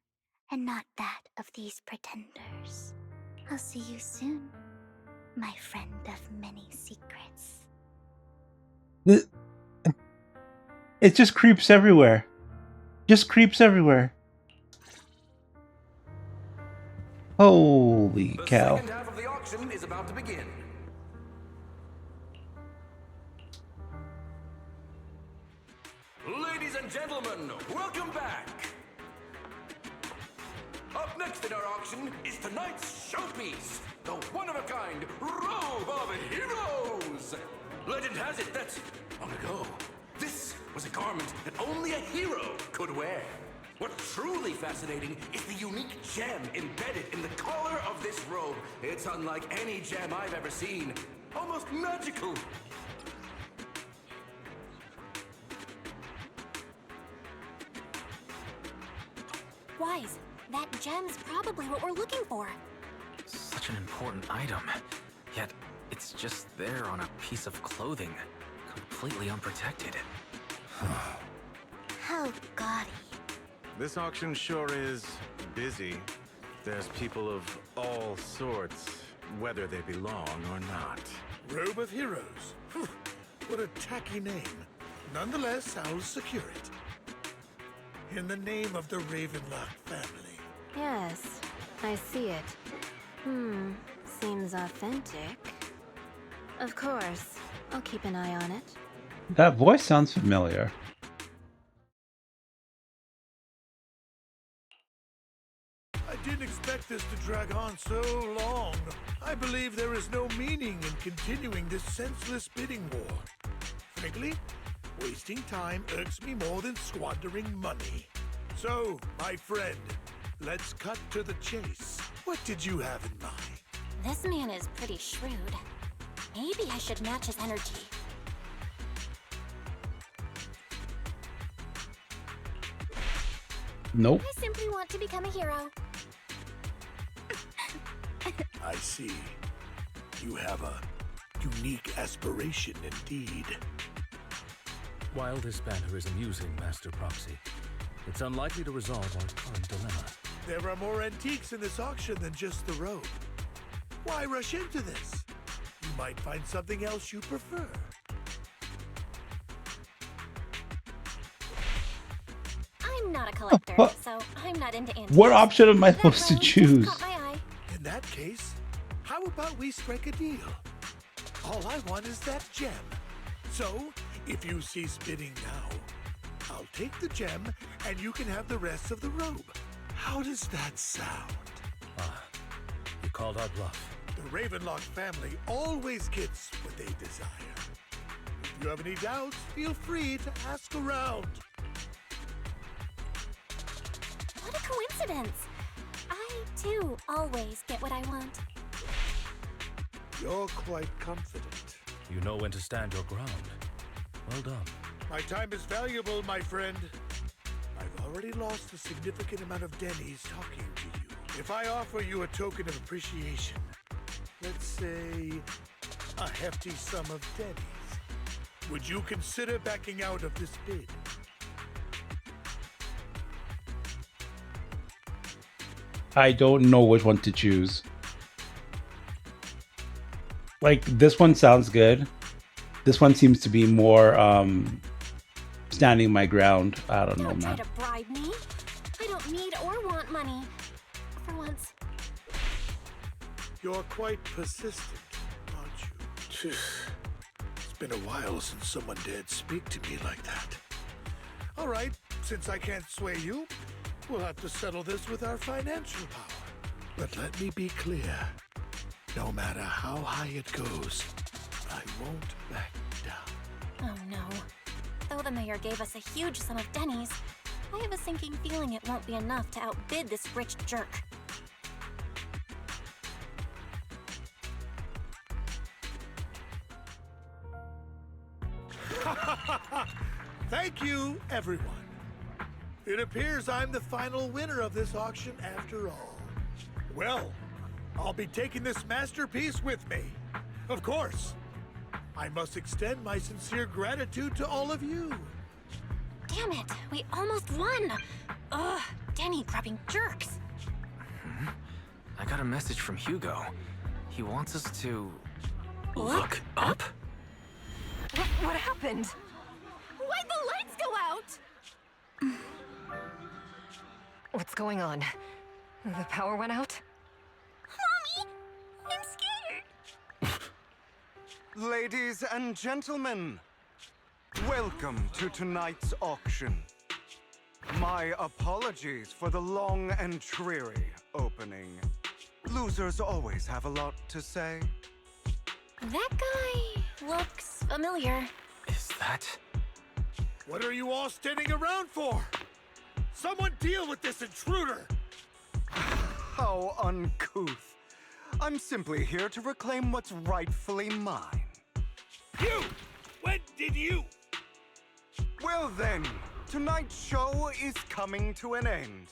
and not that of these pretenders. I'll see you soon, my friend of many secrets. It just creeps everywhere. Just creeps everywhere. Holy cow. The second half of the auction is about to begin. Ladies and gentlemen, welcome back. Up next in our auction is tonight's showpiece, the one-of-a-kind Robe of Heroes. Legend has it that, long ago, this was a garment that only a hero could wear. What's truly fascinating is the unique gem embedded in the collar of this robe. It's unlike any gem I've ever seen. Almost magical. Wise, that gem's probably what we're looking for. Such an important item, yet it's just there on a piece of clothing, completely unprotected. How gaudy. This auction sure is busy. There's people of all sorts, whether they belong or not. Robe of Heroes. Phew, what a tacky name. Nonetheless, I'll secure it. In the name of the Ravenlock family. Yes, I see it. Seems authentic. Of course, I'll keep an eye on it. That voice sounds familiar. I didn't expect this to drag on so long. I believe there is no meaning in continuing this senseless bidding war. Frankly, wasting time irks me more than squandering money. So, my friend, let's cut to the chase. What did you have in mind? This man is pretty shrewd. Maybe I should match his energy. Nope. I simply want to become a hero. I see. You have a unique aspiration indeed. While this banter is amusing, Master Proxy, it's unlikely to resolve our current dilemma. There are more antiques in this auction than just the robe. Why rush into this? You might find something else you prefer. I'm not a collector, so I'm not into antiques. What option am I That supposed to robe just choose? caught my eye. In that case, how about we strike a deal? All I want is that gem. So, if you cease bidding now, I'll take the gem and you can have the rest of the robe. How does that sound? You called our bluff. The Ravenlock family always gets what they desire. If you have any doubts, feel free to ask around. What a coincidence. I, too, always get what I want. You're quite confident. You know when to stand your ground. Well done. My time is valuable, my friend. I've already lost a significant amount of dennies talking to you. If I offer you a token of appreciation, let's say a hefty sum of dennies, would you consider backing out of this bid? I don't know which one to choose. Like, this one sounds good. This one seems to be more standing my ground. I don't know, Don't try man. to bribe me. I don't need or want money. For once. You're quite persistent, aren't you? It's been a while since someone dared speak to me like that. All right, since I can't sway you, we'll have to settle this with our financial power. But let me be clear. No matter how high it goes, I won't back down. Oh no. Though the mayor gave us a huge sum of dennies, I have a sinking feeling it won't be enough to outbid this rich jerk. Thank you, everyone. It appears I'm the final winner of this auction after all. Well, I'll be taking this masterpiece with me. Of course. I must extend my sincere gratitude to all of you. Damn it, we almost won! Ugh, denny grabbing jerks. I got a message from Hugo. He wants us to... Look up? What happened? Why'd the lights go out? What's going on? The power went out? Mommy, I'm scared. Ladies and gentlemen, welcome to tonight's auction. My apologies for the long and dreary opening. Losers always have a lot to say. That guy looks familiar. Is that... What are you all standing around for? Someone deal with this intruder! How uncouth. I'm simply here to reclaim what's rightfully mine. You! When did you? Well then, tonight's show is coming to an end.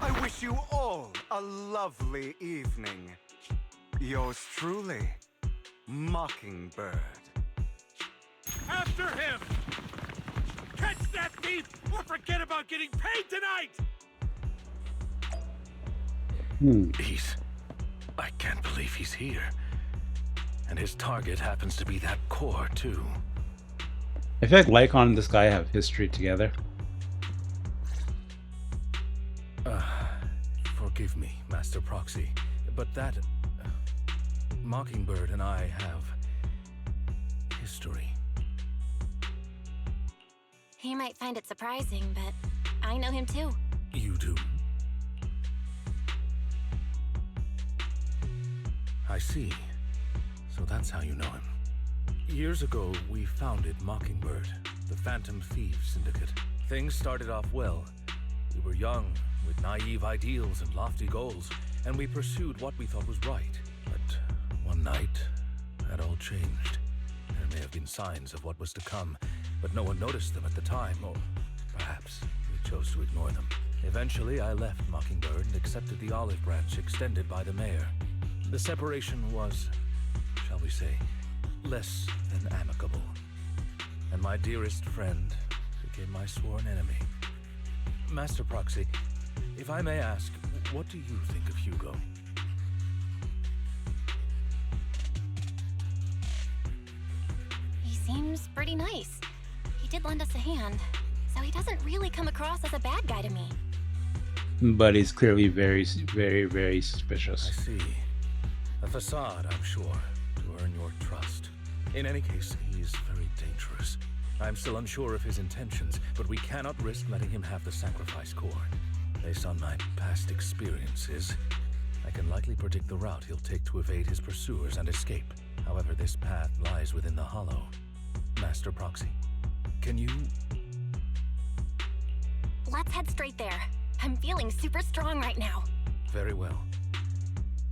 I wish you all a lovely evening. Yours truly, Mockingbird. After him! Catch that thief or forget about getting paid tonight! I can't believe he's here. And his target happens to be that core, too. I feel like Lycon and this guy have history together. Forgive me, Master Proxy, but that... Mockingbird and I have... history. He might find it surprising, but I know him too. You do? I see. So that's how you know him. Years ago, we founded Mockingbird, the Phantom Thieves Syndicate. Things started off well. We were young, with naive ideals and lofty goals, and we pursued what we thought was right. But one night, that all changed. There may have been signs of what was to come, but no one noticed them at the time, or perhaps we chose to ignore them. Eventually, I left Mockingbird and accepted the olive branch extended by the mayor. The separation was, shall we say, less than amicable. And my dearest friend became my sworn enemy. Master Proxy, if I may ask, what do you think of Hugo? He seems pretty nice. He did lend us a hand, so he doesn't really come across as a bad guy to me. But he's clearly very, very, very suspicious. I see. A facade, I'm sure, to earn your trust. In any case, he's very dangerous. I'm still unsure of his intentions, but we cannot risk letting him have the sacrifice core. Based on my past experiences, I can likely predict the route he'll take to evade his pursuers and escape. However, this path lies within the Hollow. Master Proxy, can you... Let's head straight there. I'm feeling super strong right now. Very well.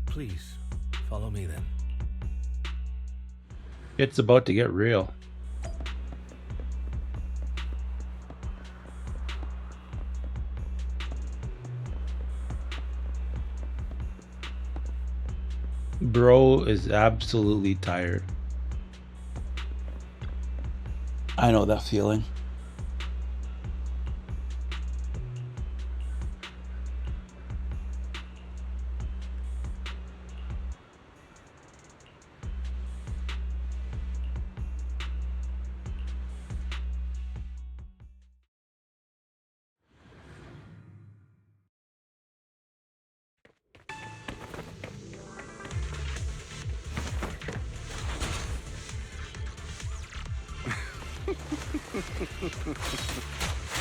Please, follow me then. It's about to get real. Bro is absolutely tired. I know that feeling.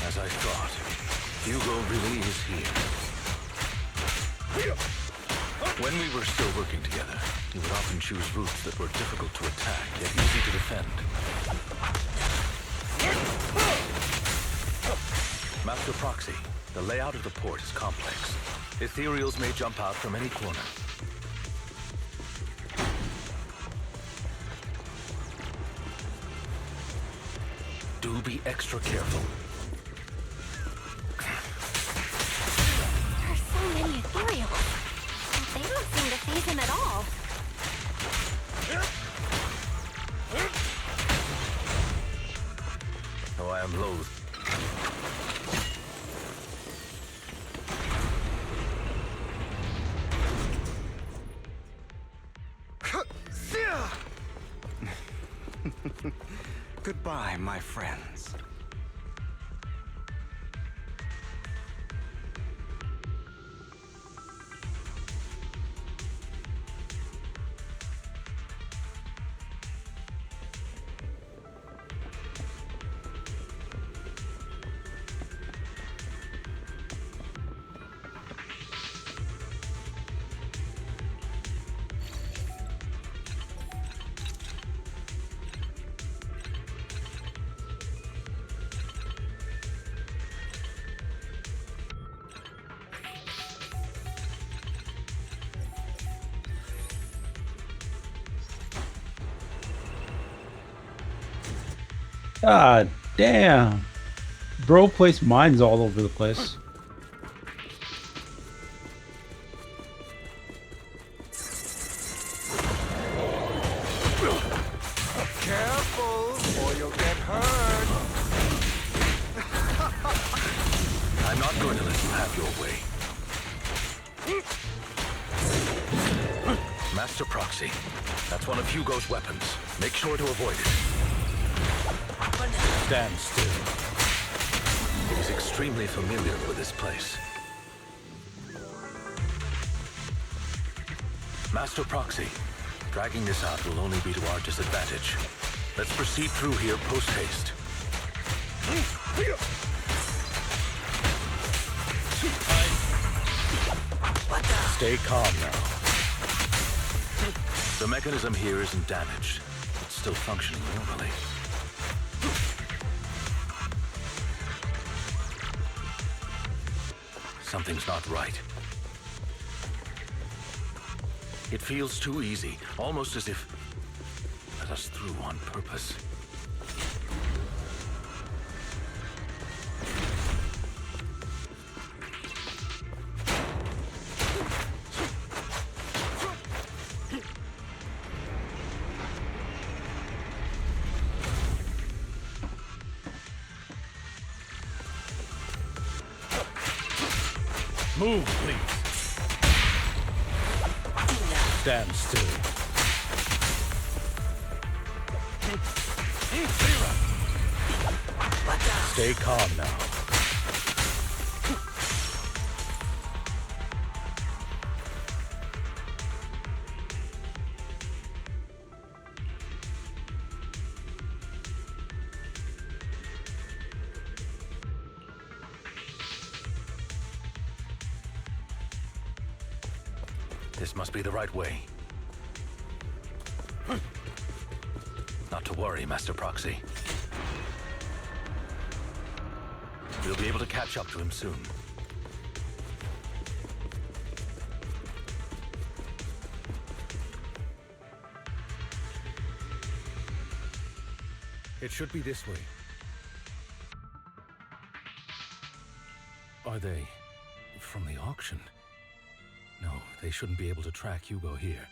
As I thought, Hugo really is here. When we were still working together, he would often choose routes that were difficult to attack, yet easy to defend. Master Proxy, the layout of the port is complex. Ethereals may jump out from any corner. Do be extra careful. There are so many ethereals. They don't seem to faze him at all. Though I am loath. Goodbye, my friends. God damn. Bro placed mines all over the place. Careful, or you'll get hurt. I'm not going to let you have your way. Master Proxy, that's one of Hugo's weapons. Make sure to avoid it. Stand still. He's extremely familiar with this place. Master Proxy, dragging this out will only be to our disadvantage. Let's proceed through here post-haste. Stay calm now. The mechanism here isn't damaged. It's still functioning normally. Something's not right. It feels too easy, almost as if let us through on purpose. Move, please. Stand still. Stay calm now. This must be the right way. Not to worry, Master Proxy. We'll be able to catch up to him soon. It should be this way. Are they from the auction? No, they shouldn't be able to track Hugo here.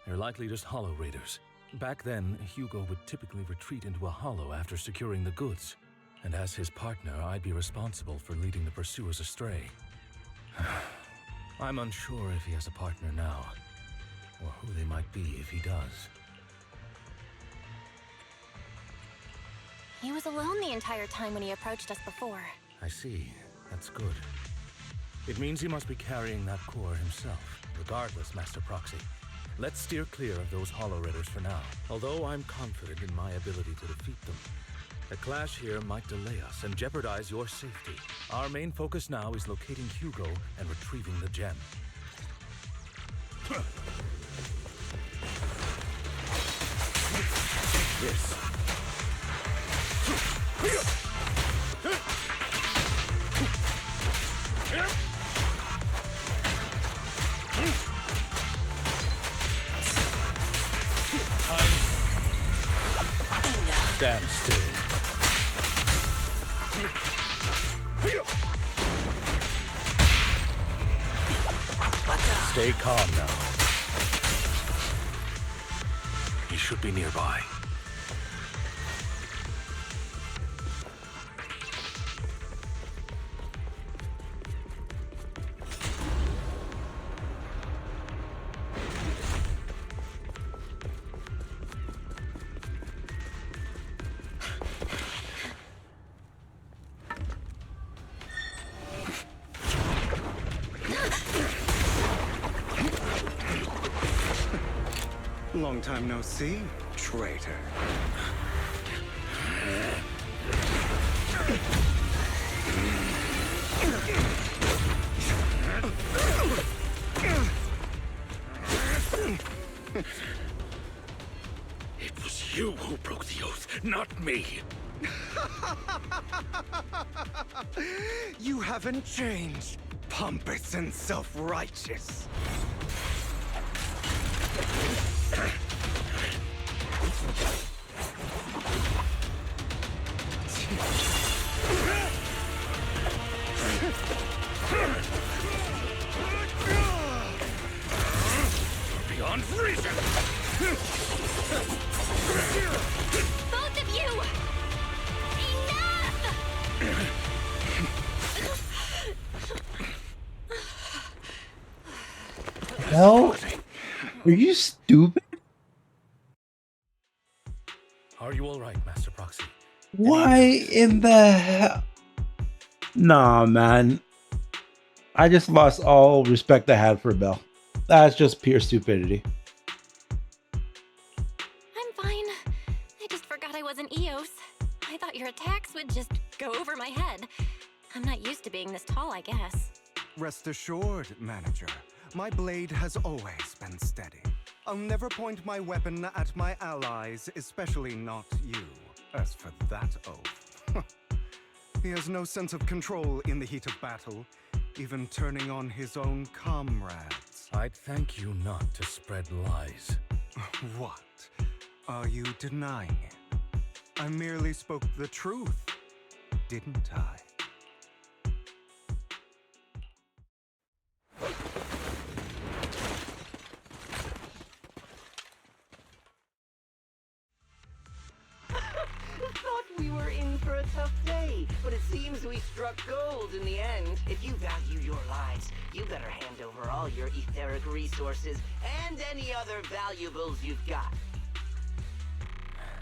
They're likely just hollow raiders. Back then, Hugo would typically retreat into a hollow after securing the goods. And as his partner, I'd be responsible for leading the pursuers astray. I'm unsure if he has a partner now, or who they might be if he does. He was alone the entire time when he approached us before. I see. That's good. It means he must be carrying that core himself. Regardless, Master Proxy, let's steer clear of those hollow raiders for now. Although I'm confident in my ability to defeat them, a clash here might delay us and jeopardize your safety. Our main focus now is locating Hugo and retrieving the gem. This. Stand still. Stay calm now. He should be nearby. Long time no see, traitor. It was you who broke the oath, not me. You haven't changed, pompous and self-righteous. Beyond reason! Both of you! Enough! Hell? Are you stupid? Are you all right, Master Proxy? Why in the hell? Nah, man. I just lost all respect I had for Belle. That's just pure stupidity. I'm fine. I just would just go over my head. I'm not used to being this tall, I guess. Rest assured, manager, my blade has always been steady. I'll never point my weapon at my allies, especially not you. As for that oath, he has no sense of control in the heat of battle, even turning on his own comrades. I'd thank you not to spread lies. What? Are you denying it? I merely spoke the truth, didn't I? Thought we were in for a tough day, but it seems we struck gold in the end. If you value your lives, you better hand over all your etheric resources and any other valuables you've got.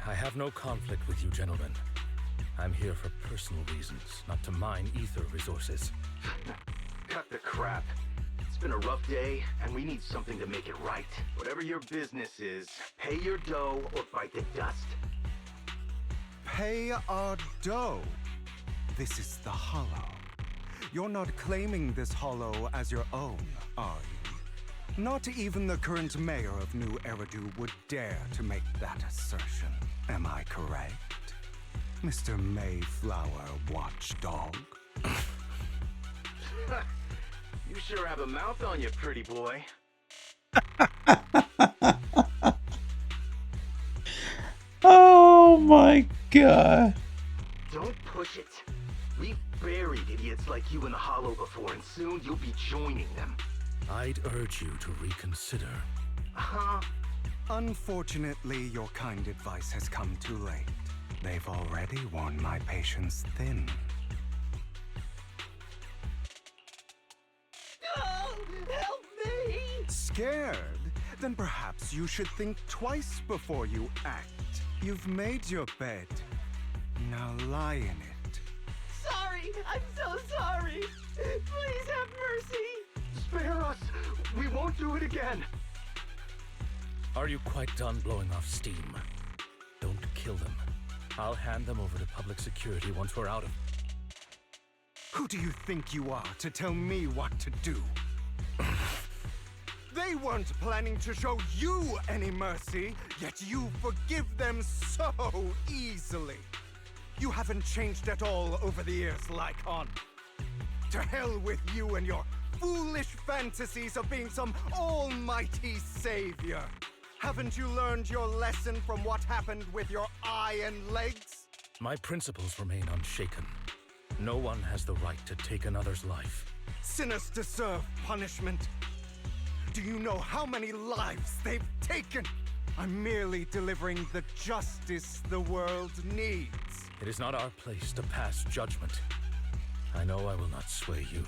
I have no conflict with you, gentlemen. I'm here for personal reasons, not to mine ether resources. Cut the crap. It's been a rough day, and we need something to make it right. Whatever your business is, pay your dough or bite the dust. Pay our dough. This is the Hollow. You're not claiming this Hollow as your own, are you? Not even the current mayor of New Eridu would dare to make that assertion. Am I correct, Mr. Mayflower Watchdog? You sure have a mouth on you, pretty boy. Oh my god. Don't push it. We've buried idiots like you in the Hollow before, and soon you'll be joining them. I'd urge you to reconsider. Unfortunately, your kind advice has come too late. They've already worn my patience thin. Oh, help me! Scared? Then perhaps you should think twice before you act. You've made your bed. Now lie in it. Sorry, I'm so sorry. Please have mercy. Spare us! We won't do it again! Are you quite done blowing off steam? Don't kill them. I'll hand them over to public security once we're out of... Who do you think you are to tell me what to do? They weren't planning to show you any mercy, yet you forgive them so easily. You haven't changed at all over the years, Lycon. To hell with you and your foolish fantasies of being some almighty savior. Haven't you learned your lesson from what happened with your eye and legs? My principles remain unshaken. No one has the right to take another's life. Sinners deserve punishment. Do you know how many lives they've taken? I'm merely delivering the justice the world needs. It is not our place to pass judgment. I know I will not sway you.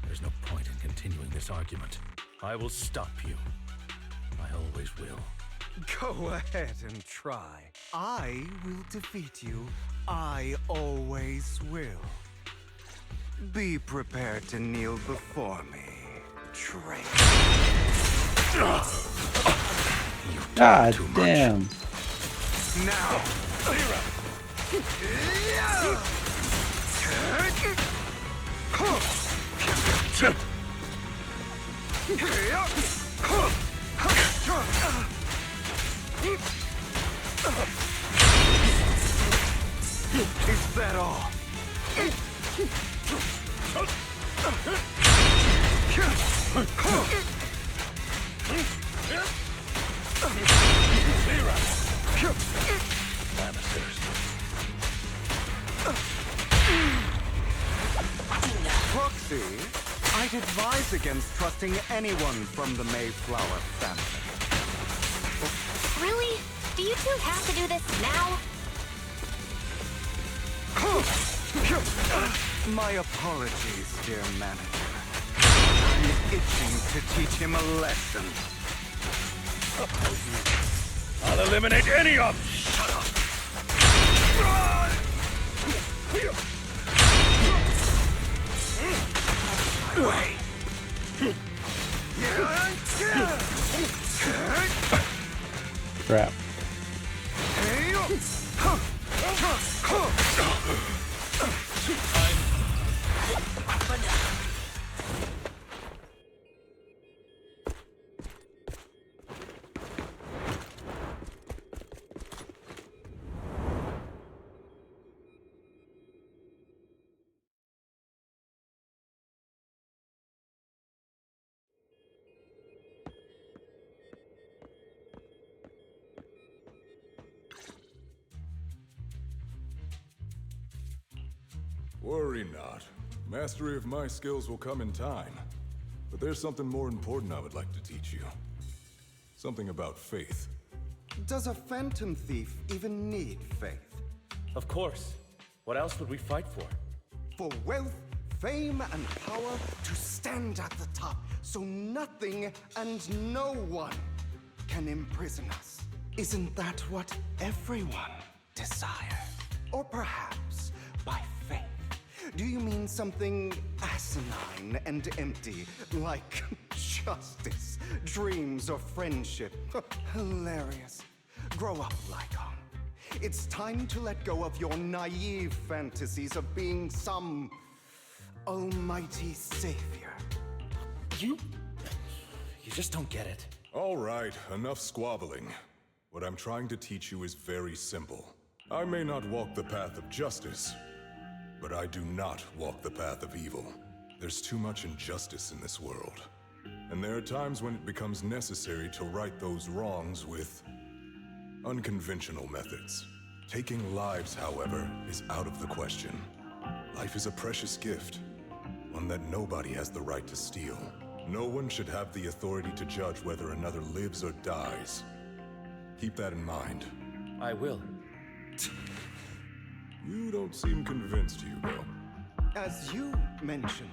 There's no point in continuing this argument. I will stop you. I always will. Go ahead and try. I will defeat you. I always will. Be prepared to kneel before me, traitor. God damn. Now. Is that all? Proxy, I'd advise against trusting anyone from the Mayflower family. Really? Do you two have to do this now? My apologies, dear manager. I'm itching to teach him a lesson. I'll eliminate any of them! Shut up! My way! Crap. Worry not. Mastery of my skills will come in time. But there's something more important I would like to teach you. Something about faith. Does a phantom thief even need faith? Of course. What else would we fight for? For wealth, fame, and power to stand at the top, so nothing and no one can imprison us. Isn't that what everyone desires? Or perhaps by faith, do you mean something asinine and empty, like justice, dreams, or friendship? Hilarious. Grow up, Lycon. It's time to let go of your naive fantasies of being some almighty savior. You just don't get it. All right, enough squabbling. What I'm trying to teach you is very simple. I may not walk the path of justice, but I do not walk the path of evil. There's too much injustice in this world. And there are times when it becomes necessary to right those wrongs with unconventional methods. Taking lives, however, is out of the question. Life is a precious gift, one that nobody has the right to steal. No one should have the authority to judge whether another lives or dies. Keep that in mind. I will. You don't seem convinced, Hugo. As you mentioned,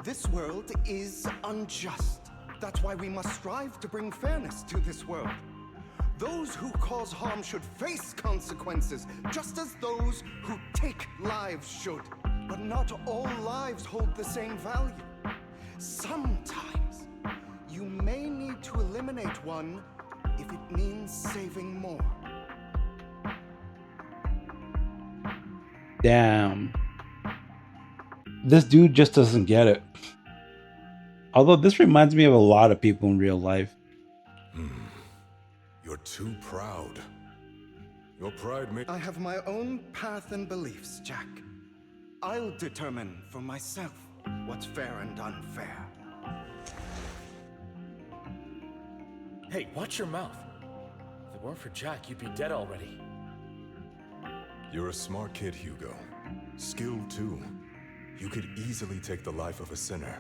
this world is unjust. That's why we must strive to bring fairness to this world. Those who cause harm should face consequences, just as those who take lives should. But not all lives hold the same value. Sometimes, you may need to eliminate one if it means saving more. Damn. This dude just doesn't get it. Although this reminds me of a lot of people in real life. You're too proud. Your pride may— I have my own path and beliefs, Jack. I'll determine for myself what's fair and unfair. Hey, watch your mouth. If it weren't for Jack, you'd be dead already. You're a smart kid, Hugo. Skilled too. You could easily take the life of a sinner.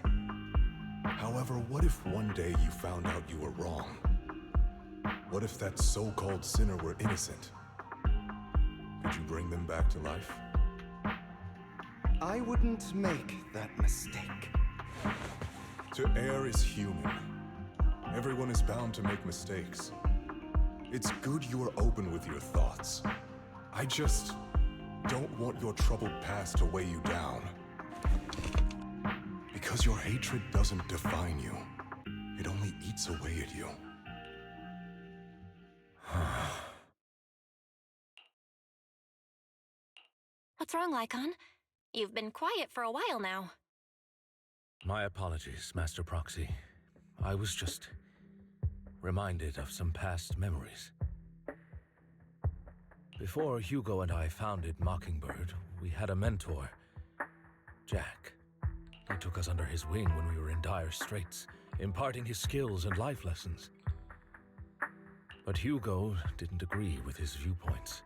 However, what if one day you found out you were wrong? What if that so-called sinner were innocent? Could you bring them back to life? I wouldn't make that mistake. To err is human. Everyone is bound to make mistakes. It's good you are open with your thoughts. I just don't want your troubled past to weigh you down. Because your hatred doesn't define you. It only eats away at you. What's wrong, Lycon? You've been quiet for a while now. My apologies, Master Proxy. I was just reminded of some past memories. Before Hugo and I founded Mockingbird, we had a mentor, Jack. He took us under his wing when we were in dire straits, imparting his skills and life lessons. But Hugo didn't agree with his viewpoints.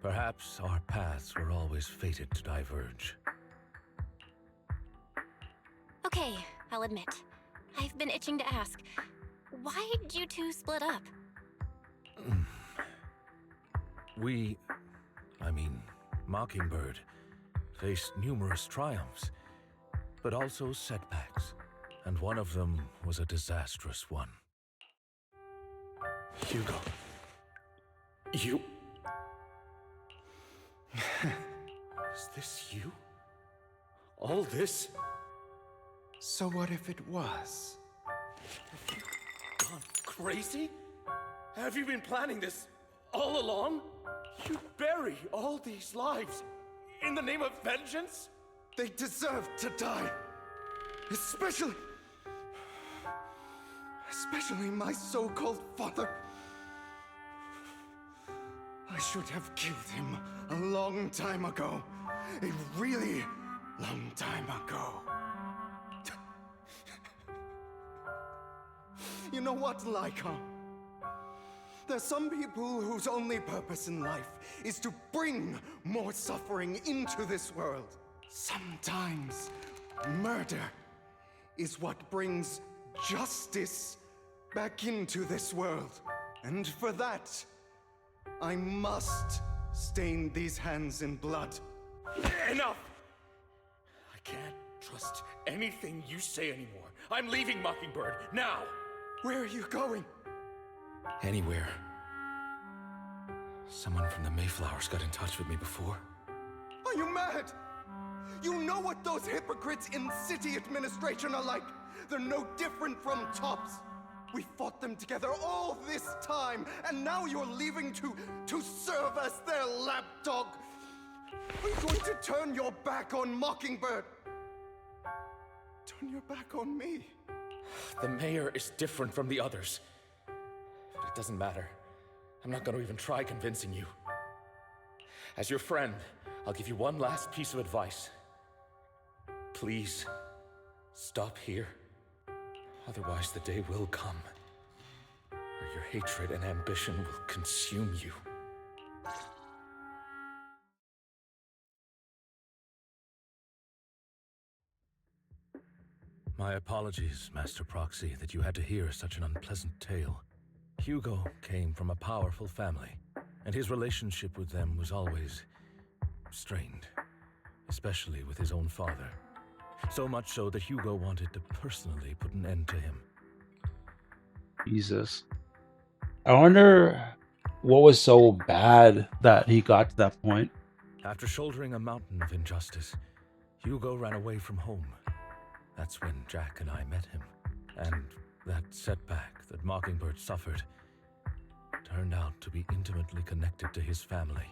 Perhaps our paths were always fated to diverge. Okay, I'll admit. I've been itching to ask, why did you two split up? Mockingbird, faced numerous triumphs, but also setbacks, and one of them was a disastrous one. Hugo. You... Is this you? All this? So what if it was? Have you gone crazy? Have you been planning this all along? You bury all these lives in the name of vengeance? They deserve to die. Especially my so-called father. I should have killed him a long time ago. A really long time ago. You know what, Lycon? There's some people whose only purpose in life is to bring more suffering into this world. Sometimes murder is what brings justice back into this world. And for that, I must stain these hands in blood. Enough! I can't trust anything you say anymore. I'm leaving Mockingbird, now! Where are you going? Anywhere. Someone from the Mayflowers got in touch with me before. Are you mad? You know what those hypocrites in city administration are like. They're no different from tops. We fought them together all this time, and now you're leaving to serve as their lapdog. Are you going to turn your back on Mockingbird? Turn your back on me? The mayor is different from the others. But it doesn't matter. I'm not going to even try convincing you. As your friend, I'll give you one last piece of advice. Please, stop here. Otherwise, the day will come where your hatred and ambition will consume you. My apologies, Master Proxy, that you had to hear such an unpleasant tale. Hugo came from a powerful family, and his relationship with them was always strained, especially with his own father. So much so that Hugo wanted to personally put an end to him. Jesus. I wonder what was so bad that he got to that point. After shouldering a mountain of injustice, Hugo ran away from home. That's when Jack and I met him. And that setback that Mockingbird suffered turned out to be intimately connected to his family.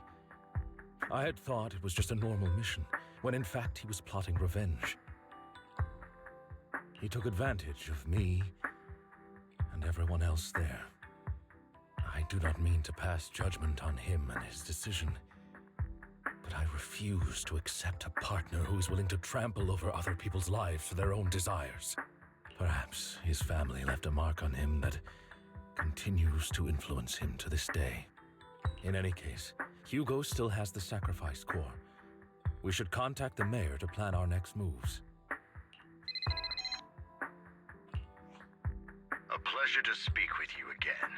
I had thought it was just a normal mission, when in fact he was plotting revenge. He took advantage of me and everyone else there. I do not mean to pass judgment on him and his decision, but I refuse to accept a partner who is willing to trample over other people's lives for their own desires. Perhaps his family left a mark on him that continues to influence him to this day. In any case, Hugo still has the sacrifice core. We should contact the mayor to plan our next moves. A pleasure to speak with you again.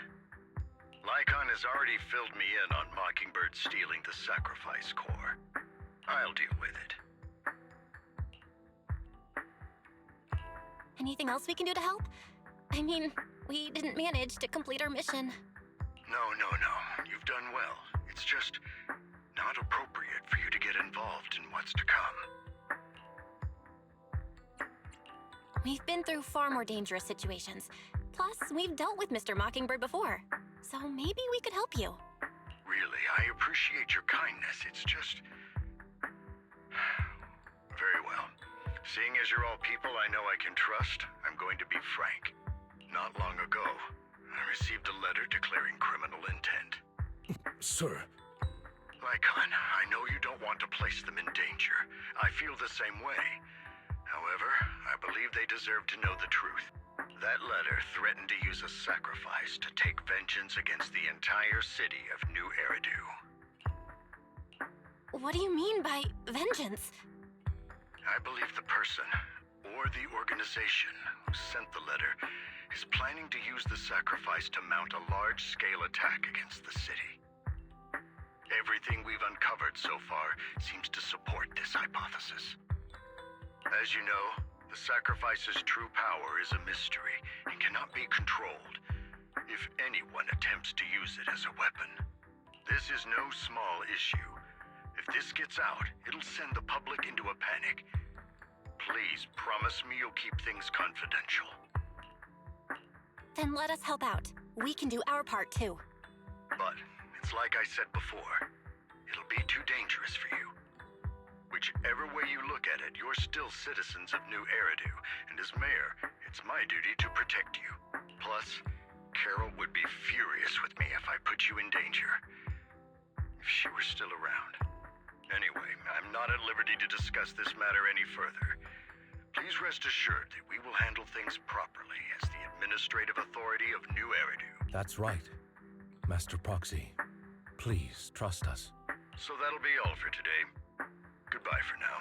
Lycon has already filled me in on Mockingbird stealing the sacrifice core. I'll deal with it. Anything else we can do to help? I mean, we didn't manage to complete our mission. No. You've done well. It's just not appropriate for you to get involved in what's to come. We've been through far more dangerous situations. Plus, we've dealt with Mr. Mockingbird before. So maybe we could help you. Really, I appreciate your kindness. It's just... Very well. Seeing as you're all people I know I can trust, I'm going to be frank. Not long ago, I received a letter declaring criminal intent. Sir. Lycon, I know you don't want to place them in danger. I feel the same way. However, I believe they deserve to know the truth. That letter threatened to use a sacrifice to take vengeance against the entire city of New Eridu. What do you mean by vengeance? I believe the person, or the organization, who sent the letter is planning to use the sacrifice to mount a large-scale attack against the city. Everything we've uncovered so far seems to support this hypothesis. As you know, the sacrifice's true power is a mystery and cannot be controlled if anyone attempts to use it as a weapon. This is no small issue. If this gets out, it'll send the public into a panic. Please promise me you'll keep things confidential. Then let us help out. We can do our part too. But it's like I said before, it'll be too dangerous for you. Whichever way you look at it, you're still citizens of New Eridu, and as mayor, it's my duty to protect you. Plus, Carol would be furious with me if I put you in danger. If she were still around. Anyway, I'm not at liberty to discuss this matter any further. Please rest assured that we will handle things properly as the administrative authority of New Eridu. That's right. Master Proxy, please trust us. So that'll be all for today. Goodbye for now.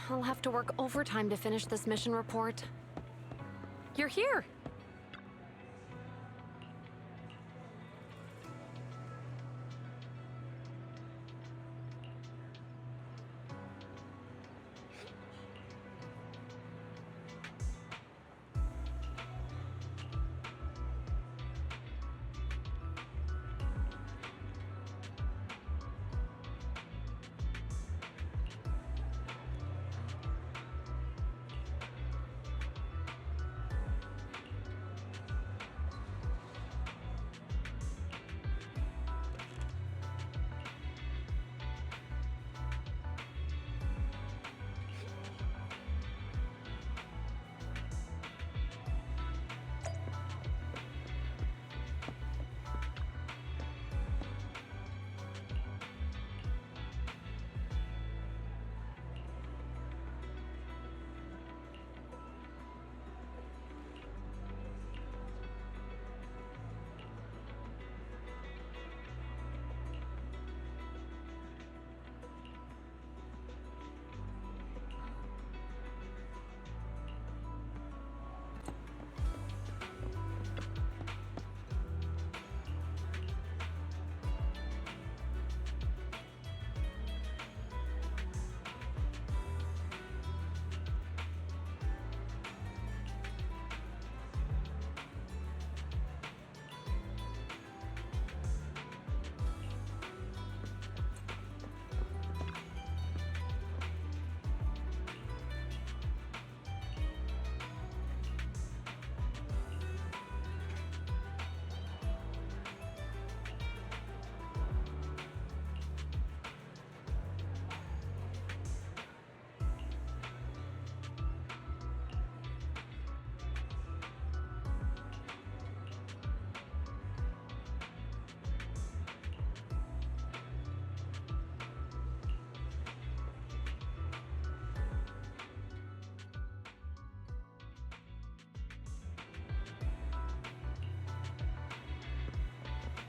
I'll have to work overtime to finish this mission report. You're here!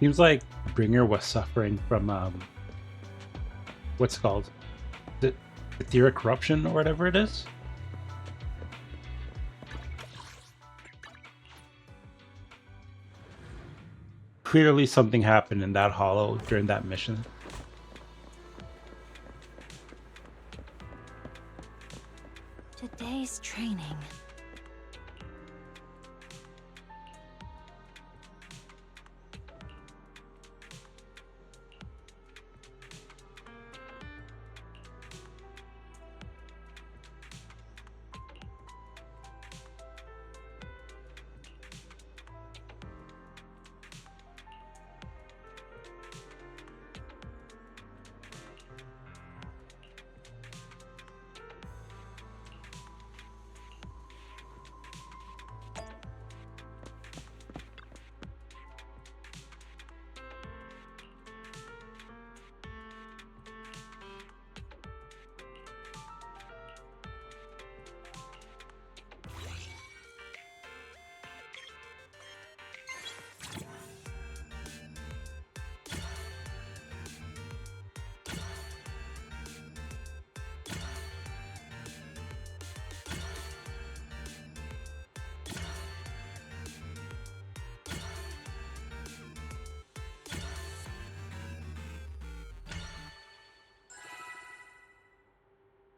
Seems like Bringer was suffering from what's it called? The etheric corruption or whatever it is. Clearly something happened in that hollow during that mission. Today's training.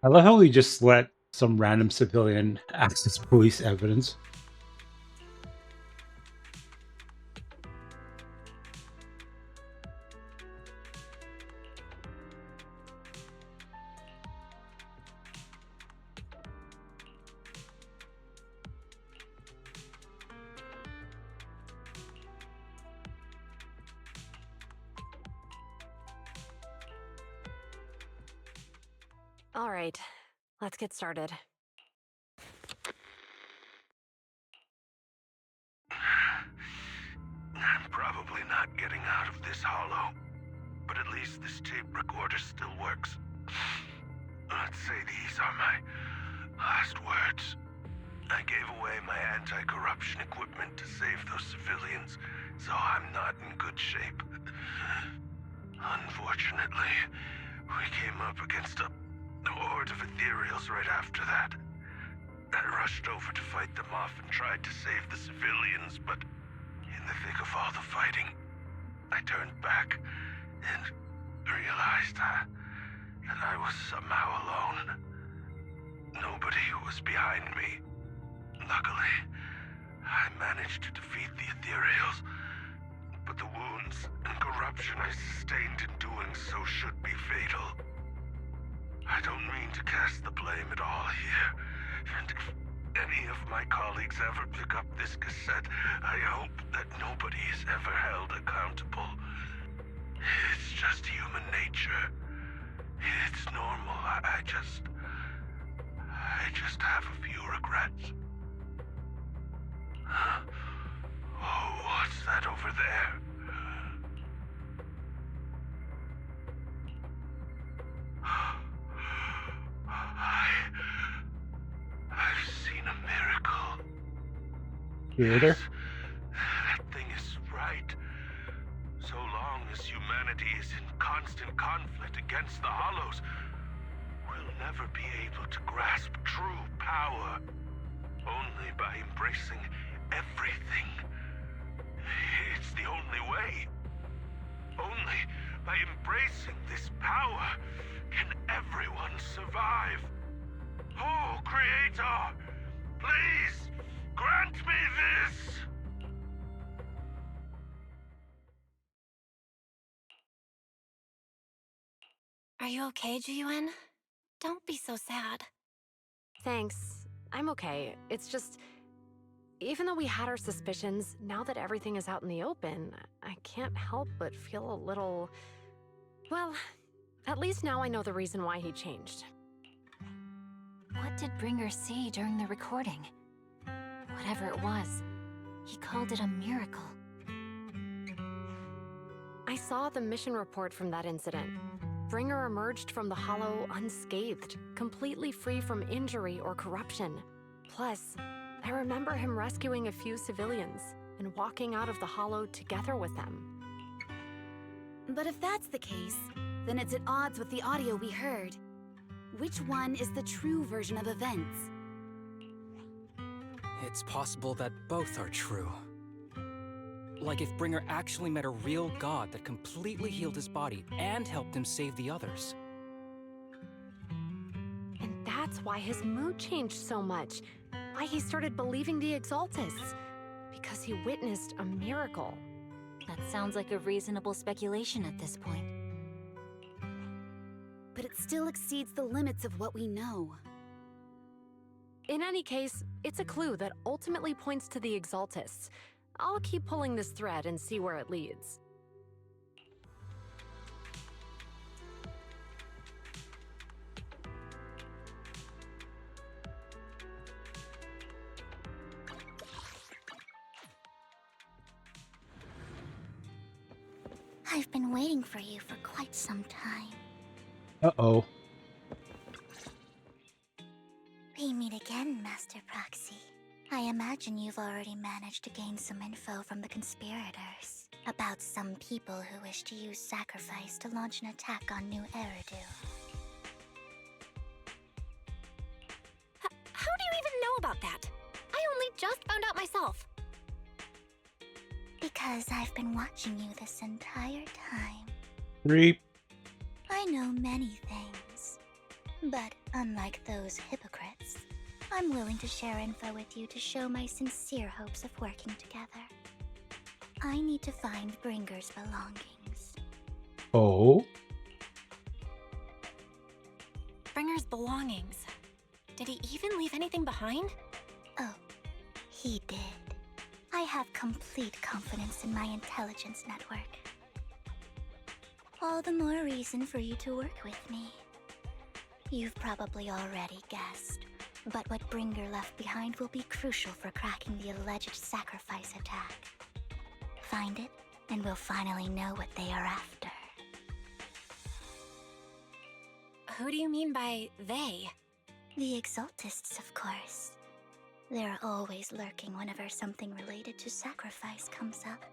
I love how we just let some random civilian access police evidence. All right, let's get started. I'm probably not getting out of this hollow, but at least this tape recorder still works. Let's say these are my last words. I gave away my anti-corruption equipment to save those civilians, so I'm not in good shape. Unfortunately, we came up against a horde of ethereals right after that. I rushed over to fight them off and tried to save the civilians, but in the thick of all the fighting, I turned back and realized that I was somehow alone. Nobody was behind me. Luckily, I managed to defeat the ethereals, but the wounds and corruption I sustained in doing so should be fatal. I don't mean to cast the blame at all here, and if any of my colleagues ever pick up this cassette, I hope that nobody is ever held accountable. It's just human nature. It's normal. I just have a few regrets. Oh, what's that over there? I've seen a miracle. Creator? That thing is right. So long as humanity is in constant conflict against the Hollows, we'll never be able to grasp true power. Only by embracing everything. It's the only way. Only by embracing this power can everyone survive. Oh, Creator, please grant me this! Are you okay, Jiyuan? Don't be so sad. Thanks. I'm okay. It's just, even though we had our suspicions, now that everything is out in the open, I can't help but feel a little... Well, at least now I know the reason why he changed. What did Bringer see during the recording? Whatever it was, he called it a miracle. I saw the mission report from that incident. Bringer emerged from the Hollow unscathed, completely free from injury or corruption. Plus, I remember him rescuing a few civilians and walking out of the Hollow together with them. But if that's the case, then it's at odds with the audio we heard. Which one is the true version of events? It's possible that both are true. Like if Bringer actually met a real god that completely healed his body and helped him save the others. And that's why his mood changed so much. Why he started believing the Exaltists. Because he witnessed a miracle. That sounds like a reasonable speculation at this point. But it still exceeds the limits of what we know. In any case, it's a clue that ultimately points to the Exaltists. I'll keep pulling this thread and see where it leads. I've been waiting for you for quite some time. Uh-oh. We meet again, Master Proxy. I imagine you've already managed to gain some info from the conspirators about some people who wish to use sacrifice to launch an attack on New Eridu. How do you even know about that? I only just found out myself. Because I've been watching you this entire time. Creep. I know many things, but unlike those hypocrites, I'm willing to share info with you to show my sincere hopes of working together. I need to find Bringer's belongings. Oh? Bringer's belongings. Did he even leave anything behind? Oh, he did. I have complete confidence in my intelligence network. All the more reason for you to work with me. You've probably already guessed, but what Bringer left behind will be crucial for cracking the alleged sacrifice attack. Find it, and we'll finally know what they are after. Who do you mean by they? The Exaltists, of course. They're always lurking whenever something related to sacrifice comes up.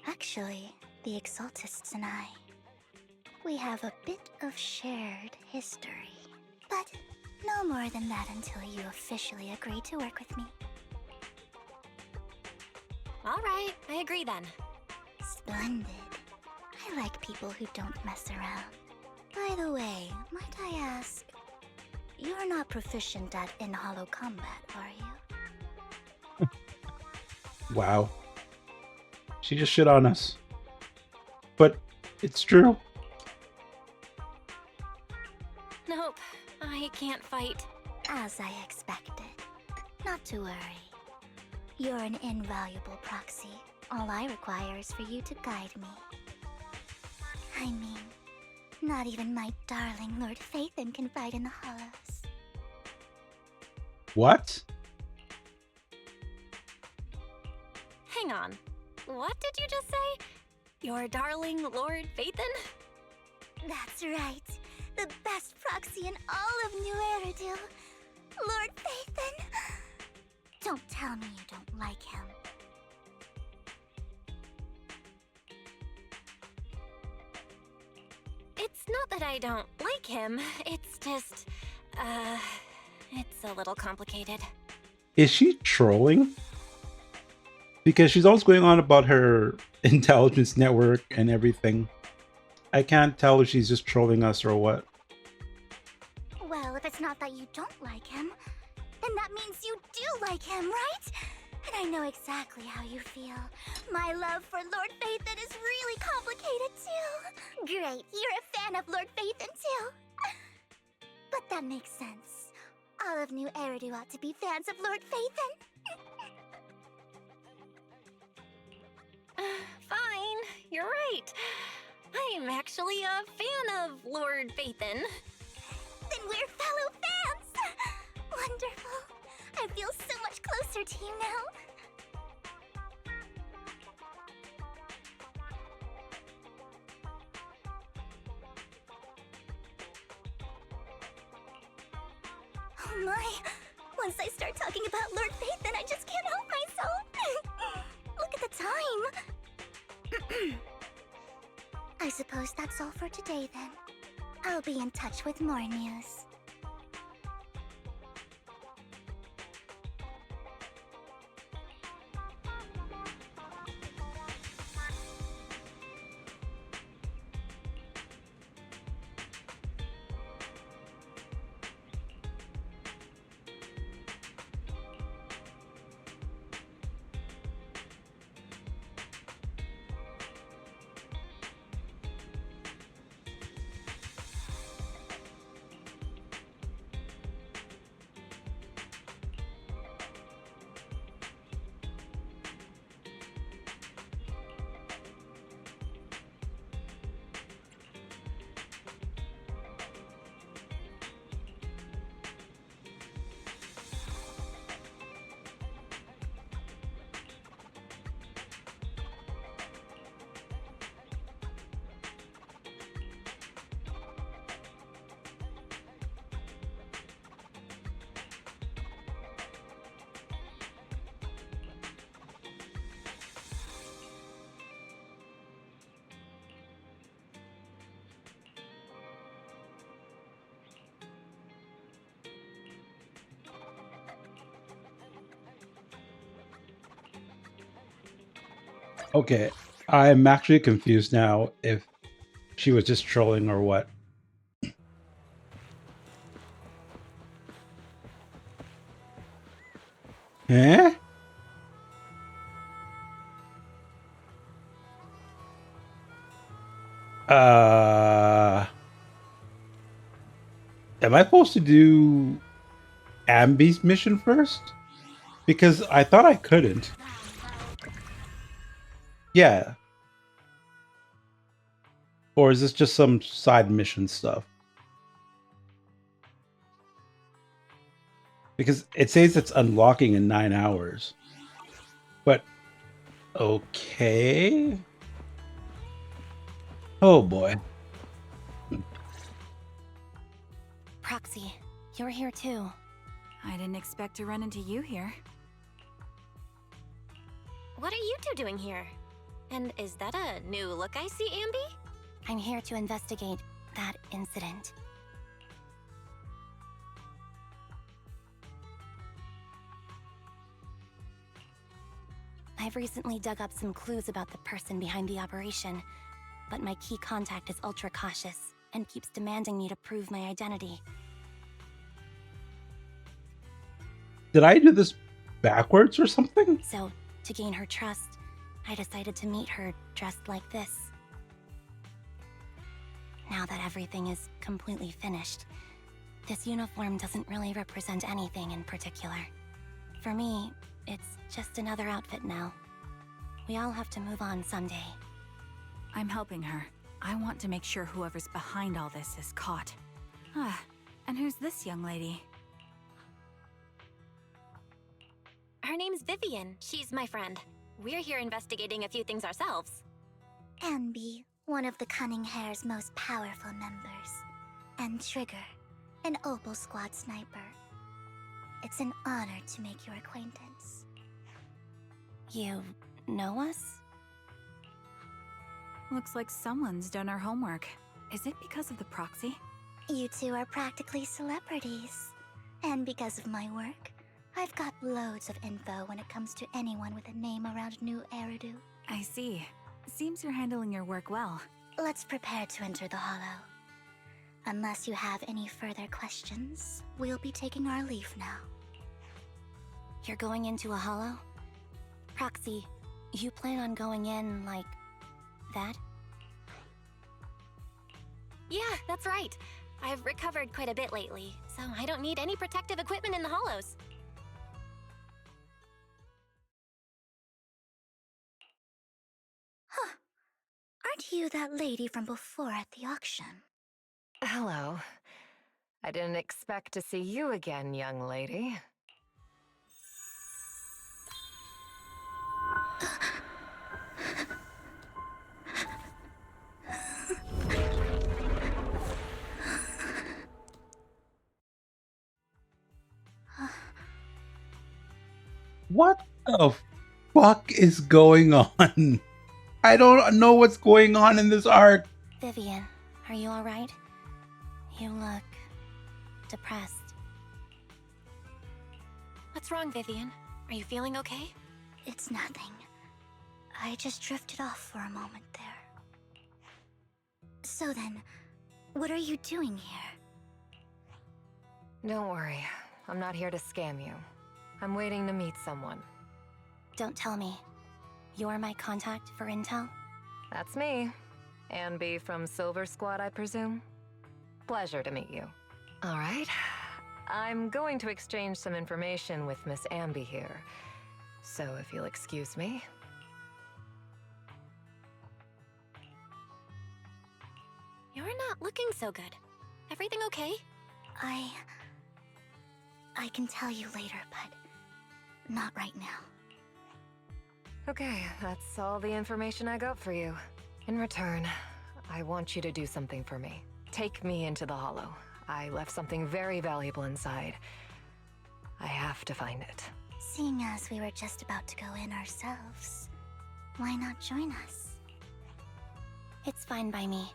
Actually, the Exaltists and I, we have a bit of shared history. But no more than that until you officially agree to work with me. All right, I agree then. Splendid. I like people who don't mess around. By the way, might I ask, you're not proficient at in-hollow combat, are you? Wow. She just shit on us. But it's true. Nope, I can't fight. As I expected. Not to worry. You're an invaluable proxy. All I require is for you to guide me. I mean, not even my darling Lord Phaethon can fight in the hollows. What? Hang on. What did you just say? Your darling Lord Phaethon? That's right. The best proxy in all of New Eridu. Lord Phaethon. Don't tell me you don't like him. It's not that I don't like him. It's just, it's a little complicated. Is she trolling? Because she's always going on about her intelligence network and everything. I can't tell if she's just trolling us or what. Well, if it's not that you don't like him, then that means you do like him, right? And I know exactly how you feel. My love for Lord Phaethon is really complicated too. Great, you're a fan of Lord Phaethon too. But that makes sense. All of New Eridu ought to be fans of Lord Phaethon. Fine, you're right. I'm actually a fan of Lord Phaethon. Then we're fellow fans! Wonderful. I feel so much closer to you now. Oh my! Once I start talking about Lord Phaethon, I just can't help myself. Look at the time. I suppose that's all for today then. I'll be in touch with more news. Okay, I'm actually confused now if she was just trolling or what. Eh? Am I supposed to do Ambi's mission first? Because I thought I couldn't. Yeah. Or is this just some side mission stuff? Because it says it's unlocking in 9 hours. But okay. Oh boy. Proxy, you're here too. I didn't expect to run into you here. What are you two doing here? And is that a new look I see, Ambi? I'm here to investigate that incident. I've recently dug up some clues about the person behind the operation, but my key contact is ultra cautious and keeps demanding me to prove my identity. Did I do this backwards or something? So, to gain her trust, I decided to meet her dressed like this. Now that everything is completely finished, this uniform doesn't really represent anything in particular. For me, it's just another outfit now. We all have to move on someday. I'm helping her. I want to make sure whoever's behind all this is caught. And who's this young lady? Her name's Vivian. She's my friend. We're here investigating a few things ourselves. Ambi, one of the Cunning Hair's most powerful members. And Trigger, an Opal Squad sniper. It's an honor to make your acquaintance. You know us? Looks like someone's done our homework. Is it because of the proxy? You two are practically celebrities. And because of my work, I've got loads of info when it comes to anyone with a name around New Eridu. I see. Seems you're handling your work well. Let's prepare to enter the Hollow. Unless you have any further questions, we'll be taking our leave now. You're going into a hollow? Proxy, you plan on going in like that? Yeah, that's right. I've recovered quite a bit lately, so I don't need any protective equipment in the hollows. Huh. Aren't you that lady from before at the auction? Hello. I didn't expect to see you again, young lady. What the fuck is going on? I don't know what's going on in this arc. Vivian, are you alright? You look depressed. What's wrong, Vivian? Are you feeling okay? It's nothing. I just drifted off for a moment there. So then, what are you doing here? Don't worry. I'm not here to scam you. I'm waiting to meet someone. Don't tell me. You're my contact for intel? That's me. Ambi from Silver Squad, I presume? Pleasure to meet you. All right. I'm going to exchange some information with Miss Ambi here. So if you'll excuse me. You're not looking so good. Everything okay? I can tell you later, but not right now. Okay, that's all the information I got for you. In return, I want you to do something for me. Take me into the Hollow. I left something very valuable inside. I have to find it. Seeing as we were just about to go in ourselves, why not join us? It's fine by me.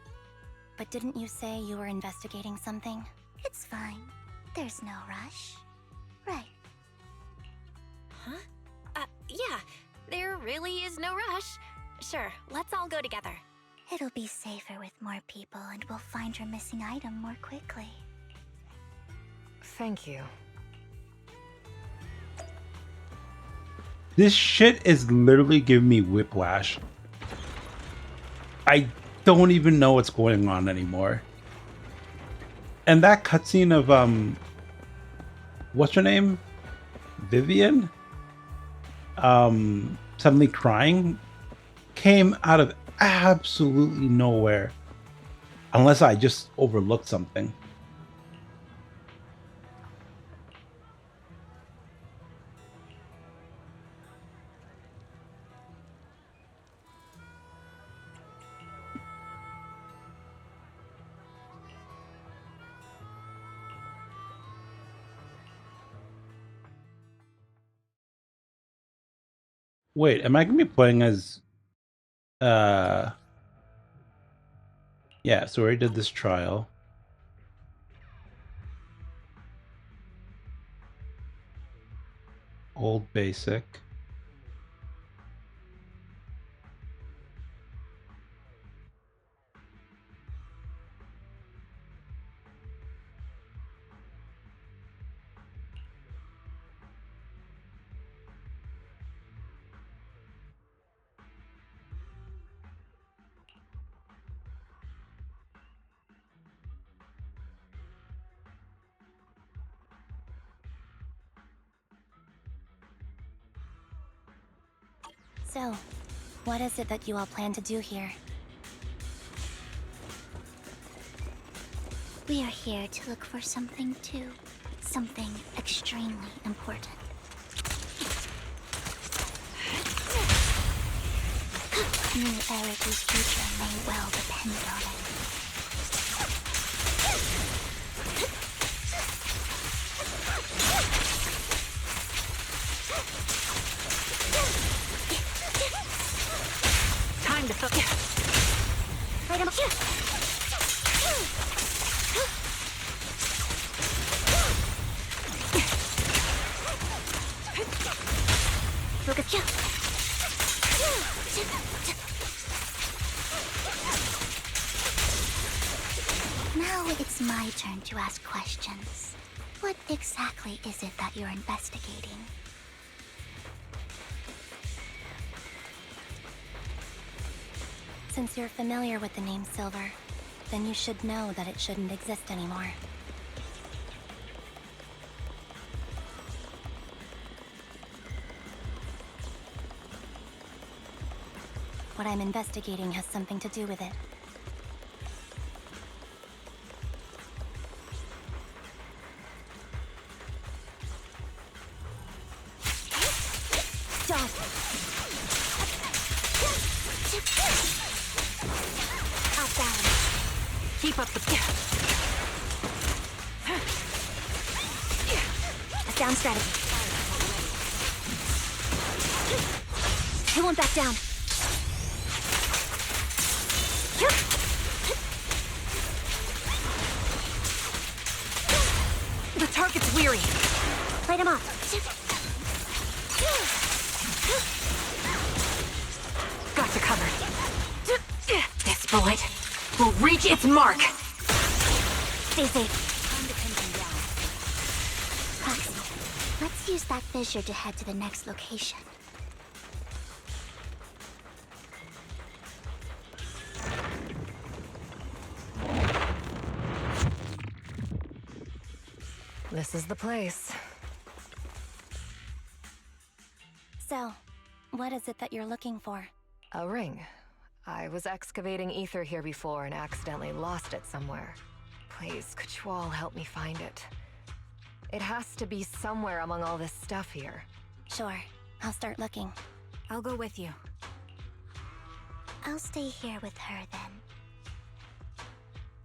But didn't you say you were investigating something? It's fine. There's no rush. Right. Huh? Yeah. There really is no rush. Sure, let's all go together. It'll be safer with more people, and we'll find your missing item more quickly. Thank you. This shit is literally giving me whiplash. I don't even know what's going on anymore. And that cutscene of what's her name? Vivian? Suddenly crying came out of absolutely nowhere. Unless I just overlooked something. Wait, am I gonna be playing as yeah, so we already did this trial. Old basic. So, what is it that you all plan to do here? We are here to look for something too. Something extremely important. New Erica's future may well depend on it. Time to focus. Right on. Focus. Now it's my turn to ask questions. What exactly is it that you're investigating? Since you're familiar with the name Silver, then you should know that it shouldn't exist anymore. What I'm investigating has something to do with it. Dodge! Off balance. Keep up the... A sound strategy. He won't back down. The target's weary. Light him up. Got you covered. This bullet will reach its mark. Stay safe. Foxy, let's use that fissure to head to the next location. This is the place. So, what is it that you're looking for? A ring. I was excavating ether here before and accidentally lost it somewhere. Please, could you all help me find it? It has to be somewhere among all this stuff here. Sure, I'll start looking. I'll go with you. I'll stay here with her then.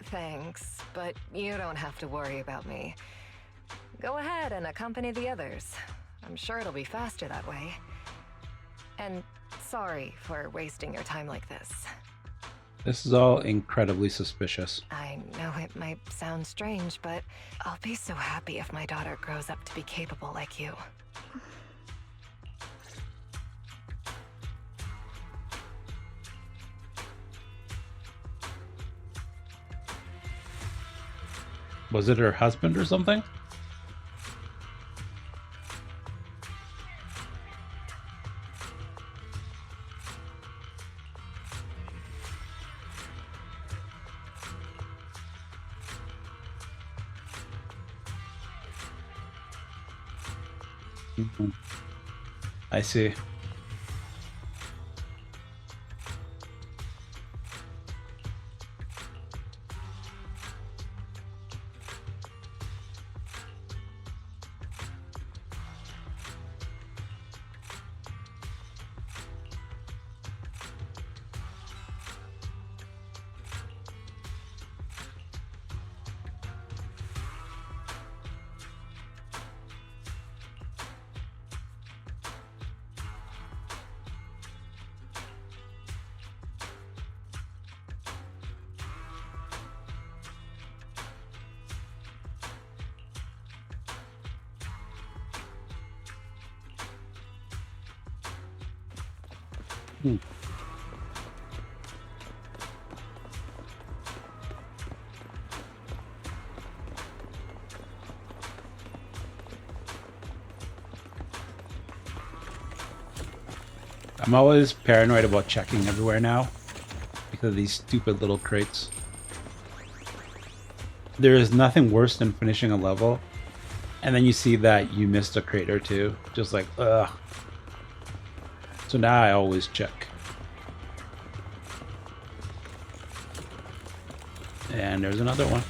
Thanks, but you don't have to worry about me. Go ahead and accompany the others. I'm sure it'll be faster that way. And sorry for wasting your time like this. This is all incredibly suspicious. I know it might sound strange, but I'll be so happy if my daughter grows up to be capable like you. Was it her husband or something? I see. Hmm. I'm always paranoid about checking everywhere now because of these stupid little crates. There is nothing worse than finishing a level and then you see that you missed a crate or two. Just like, ugh. So now I always check. And there's another one.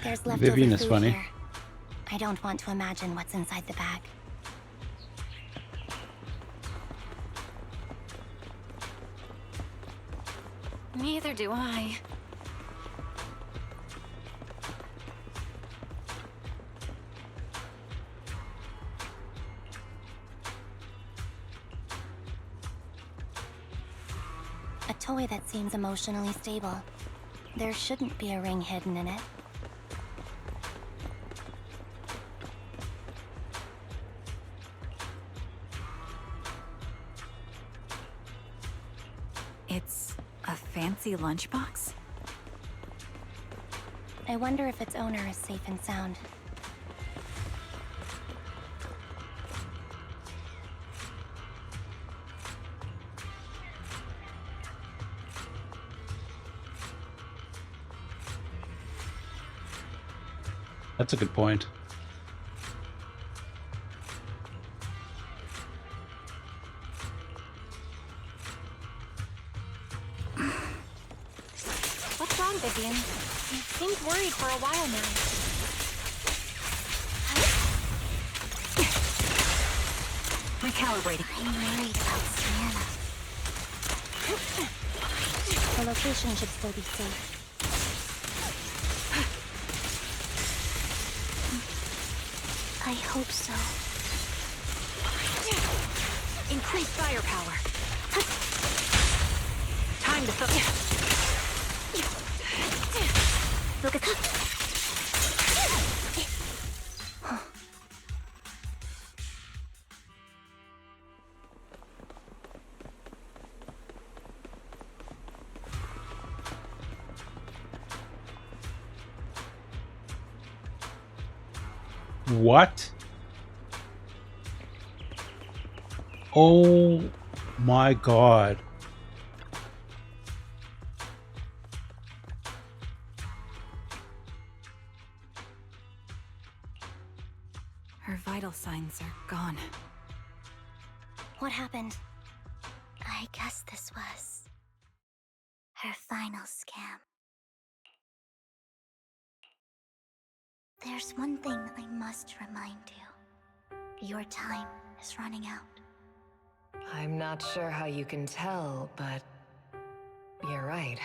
There's leftover Vivian is food funny. here. I don't want to imagine what's inside the bag. Neither do I. A toy that seems emotionally stable. There shouldn't be a ring hidden in it. It's a fancy lunchbox? I wonder if its owner is safe and sound. That's a good point. What's wrong, Vivian? You seemed worried for a while now. Recalibrating. I'm worried about Sienna. The location should still be safe. I hope so. Increase firepower. Time to Look at that. What? Oh my god. Her vital signs are gone. What happened? I guess this was her final scam. There's one thing I must remind you. Your time is running out. I'm not sure how you can tell, but you're right.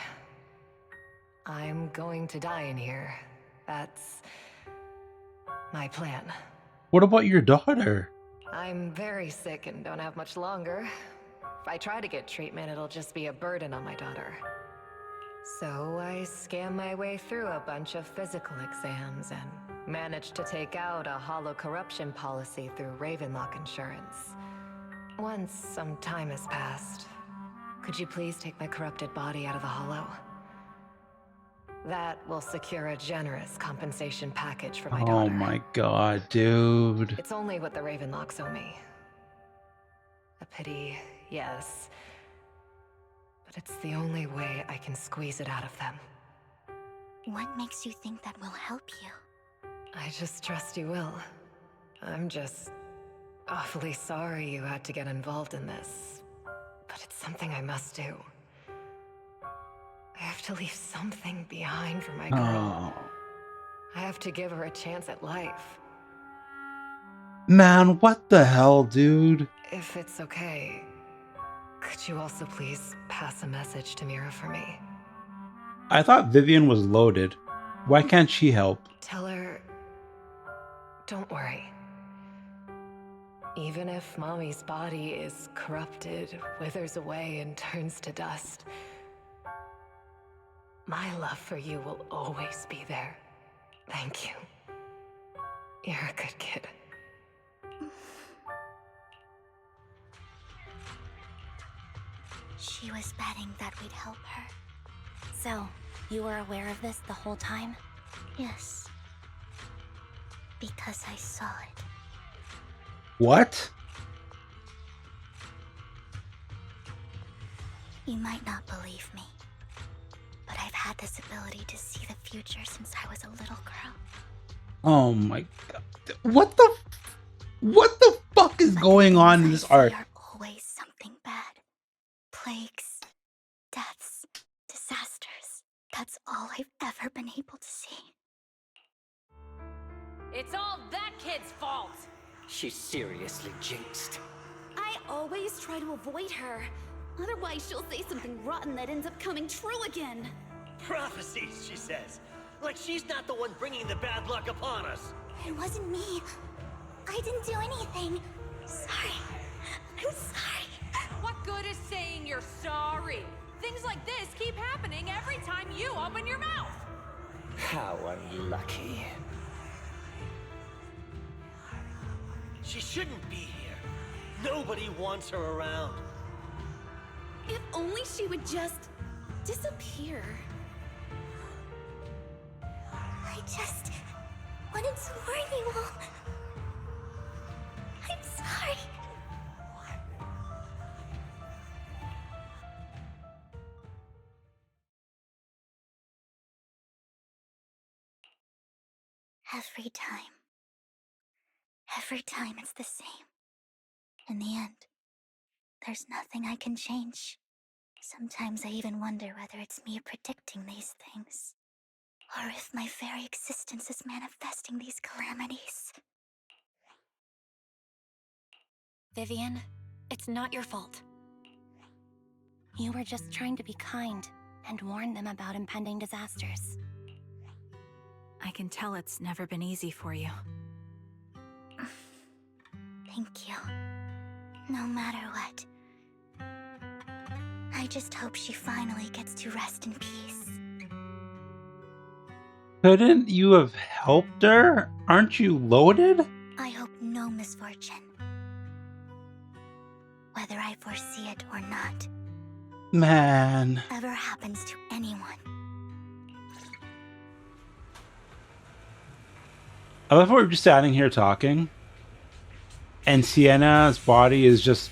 I'm going to die in here. That's my plan. What about your daughter? I'm very sick and don't have much longer. If I try to get treatment, it'll just be a burden on my daughter. So I scam my way through a bunch of physical exams and managed to take out a hollow corruption policy through Ravenlock Insurance. Once some time has passed, could you please take my corrupted body out of the hollow? That will secure a generous compensation package for my Oh daughter. my god, dude. It's only what the Ravenlocks owe me. A pity, yes. But it's the only way I can squeeze it out of them. What makes you think that will help you? I just trust you will. I'm just awfully sorry you had to get involved in this. But it's something I must do. I have to leave something behind for my girl. Oh. I have to give her a chance at life. Man, what the hell, dude? If it's okay, could you also please pass a message to Mira for me? I thought Vivian was loaded. Why can't she help? Tell her, don't worry. Even if Mommy's body is corrupted, withers away, and turns to dust, my love for you will always be there. Thank you. You're a good kid. She was betting that we'd help her. So, you were aware of this the whole time? Yes. Because I saw it. What? You might not believe me, but I've had this ability to see the future since I was a little girl. Oh my god. What the fuck is going on in this art? Are always something bad. Plagues, deaths, disasters. That's all I've ever been able to see. It's all that kid's fault! She's seriously jinxed. I always try to avoid her. Otherwise, she'll say something rotten that ends up coming true again. Prophecies, she says. Like she's not the one bringing the bad luck upon us. It wasn't me. I didn't do anything. Sorry. I'm sorry. What good is saying you're sorry? Things like this keep happening every time you open your mouth. How unlucky. She shouldn't be here. Nobody wants her around. If only she would just disappear. I just wanted to warn you all. I'm sorry. Every time it's the same. In the end, there's nothing I can change. Sometimes I even wonder whether it's me predicting these things, or if my very existence is manifesting these calamities. Vivian, it's not your fault. You were just trying to be kind and warn them about impending disasters. I can tell it's never been easy for you. Thank you. No matter what. I just hope she finally gets to rest in peace. Couldn't you have helped her? Aren't you loaded? I hope no misfortune, whether I foresee it or not, Man. ever happens to anyone. I love how we're just standing here talking, and Sienna's body is just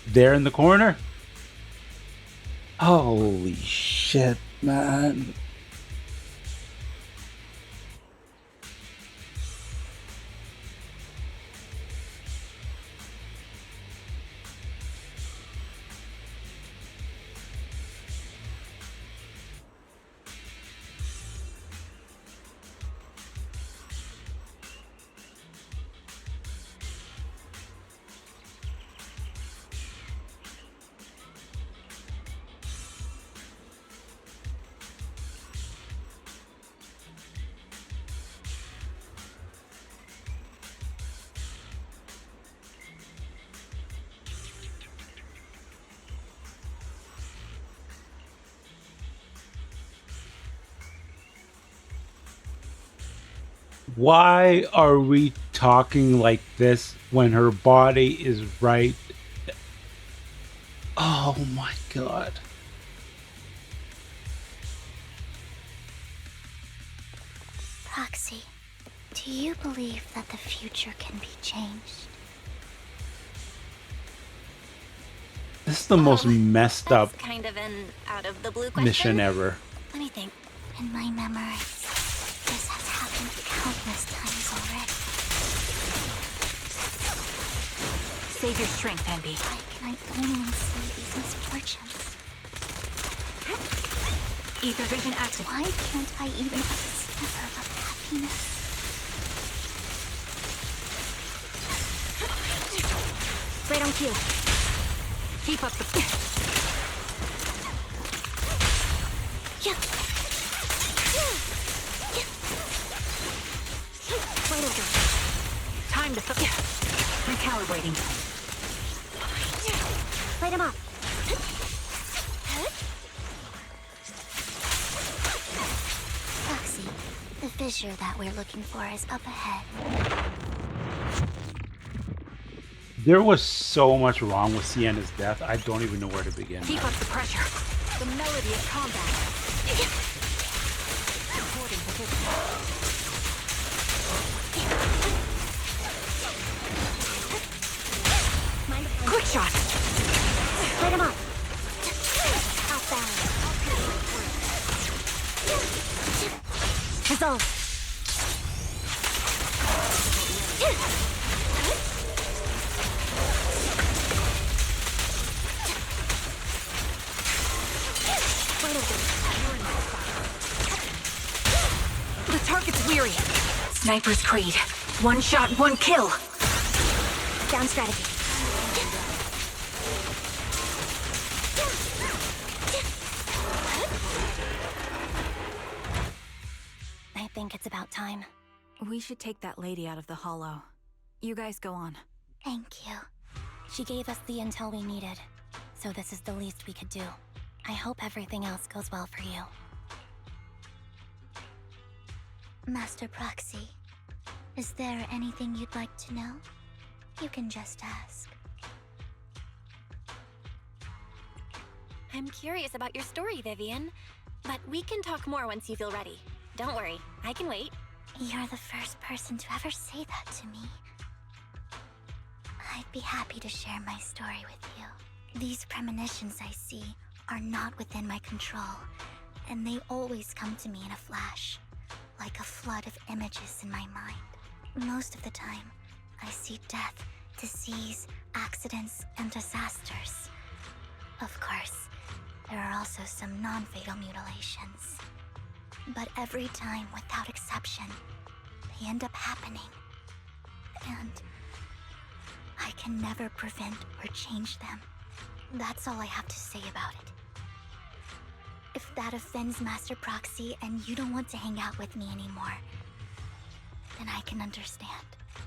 there in the corner. Holy shit, man. Why are we talking like this when her body is right? Oh my god. Proxy, do you believe that the future can be changed? This is the most messed up Kind of an out-of-the-blue question. mission ever. Let me think. In my memory, this has happened countless times already. Save your strength, Envy. Why can I only see these misfortunes? Ether vision active. Why can't I even have a sliver of happiness? Right on cue. Keep up the... Right over. Time to... Recalibrating. Light him up. Foxy, the fissure that we're looking for is up ahead. There was so much wrong with Sienna's death, I don't even know where to begin. Keep up the pressure. The melody of combat. According to this. Quick shot. Light him up. Off balance. Resolve. The target's weary. Sniper's creed. One shot, one kill. Down strategy. I think it's about time. We should take that lady out of the hollow. You guys go on. Thank you. She gave us the intel we needed, so this is the least we could do. I hope everything else goes well for you. Master Proxy, is there anything you'd like to know? You can just ask. I'm curious about your story, Vivian. But we can talk more once you feel ready. Don't worry, I can wait. You're the first person to ever say that to me. I'd be happy to share my story with you. These premonitions I see are not within my control, and they always come to me in a flash, like a flood of images in my mind. Most of the time, I see death, disease, accidents, and disasters. Of course, there are also some non-fatal mutilations. But every time, without exception, they end up happening. And I can never prevent or change them. That's all I have to say about it. If that offends Master Proxy and you don't want to hang out with me anymore, then I can understand.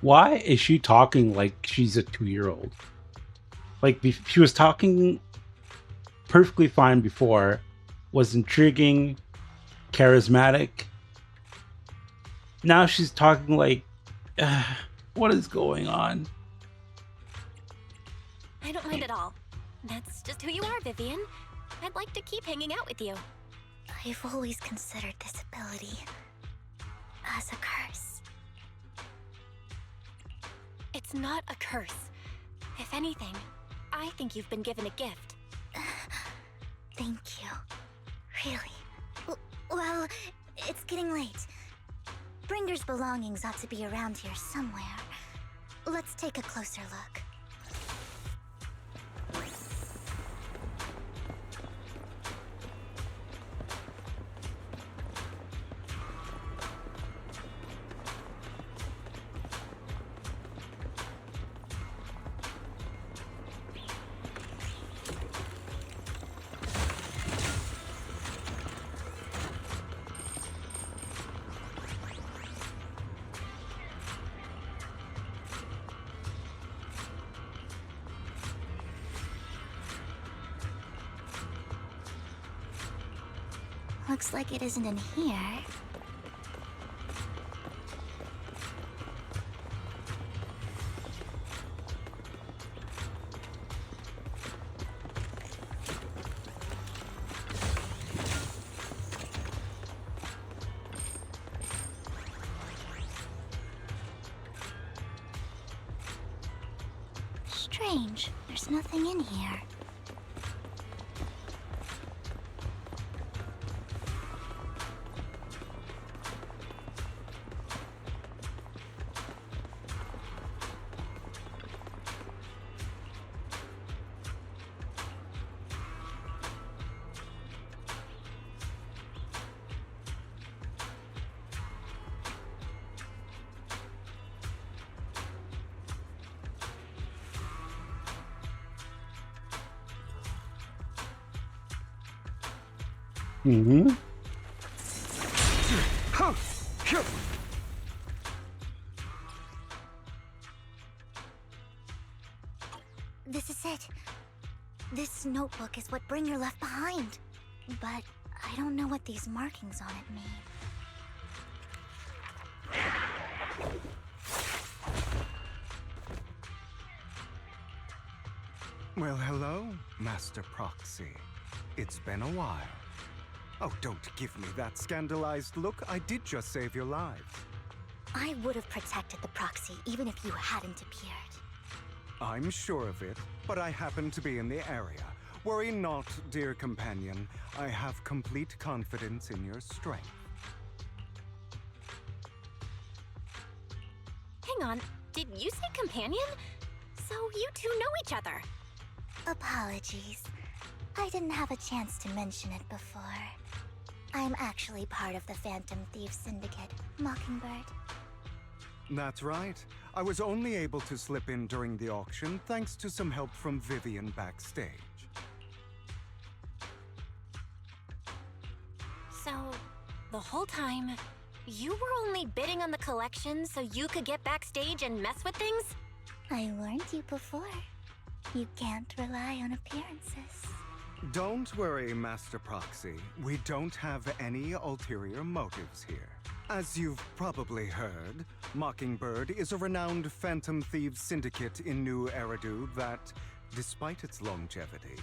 Why is she talking like she's a 2-year-old? Like, she was talking perfectly fine before, was intriguing, charismatic. Now she's talking like, what is going on? I don't mind at all. That's just who you are, Vivian. I'd like to keep hanging out with you. I've always considered this ability as a curse. It's not a curse. If anything, I think you've been given a gift. Thank you. Really? Well, it's getting late. Bringer's belongings ought to be around here somewhere. Let's take a closer look. Looks like it isn't in here. Strange, there's nothing in here. Mm-hmm. This is it. This notebook is what Bringer left behind. But I don't know what these markings on it mean. Well, hello, Master Proxy. It's been a while. Oh, don't give me that scandalized look. I did just save your lives. I would have protected the proxy even if you hadn't appeared. I'm sure of it, but I happen to be in the area. Worry not, dear companion. I have complete confidence in your strength. Hang on, did you say companion? So you two know each other. Apologies. I didn't have a chance to mention it before. I'm actually part of the Phantom Thief Syndicate, Mockingbird. That's right. I was only able to slip in during the auction thanks to some help from Vivian backstage. So, the whole time, you were only bidding on the collection so you could get backstage and mess with things? I warned you before. You can't rely on appearances. Don't worry, Master Proxy. We don't have any ulterior motives here. As you've probably heard, Mockingbird is a renowned Phantom Thieves syndicate in New Eridu that, despite its longevity,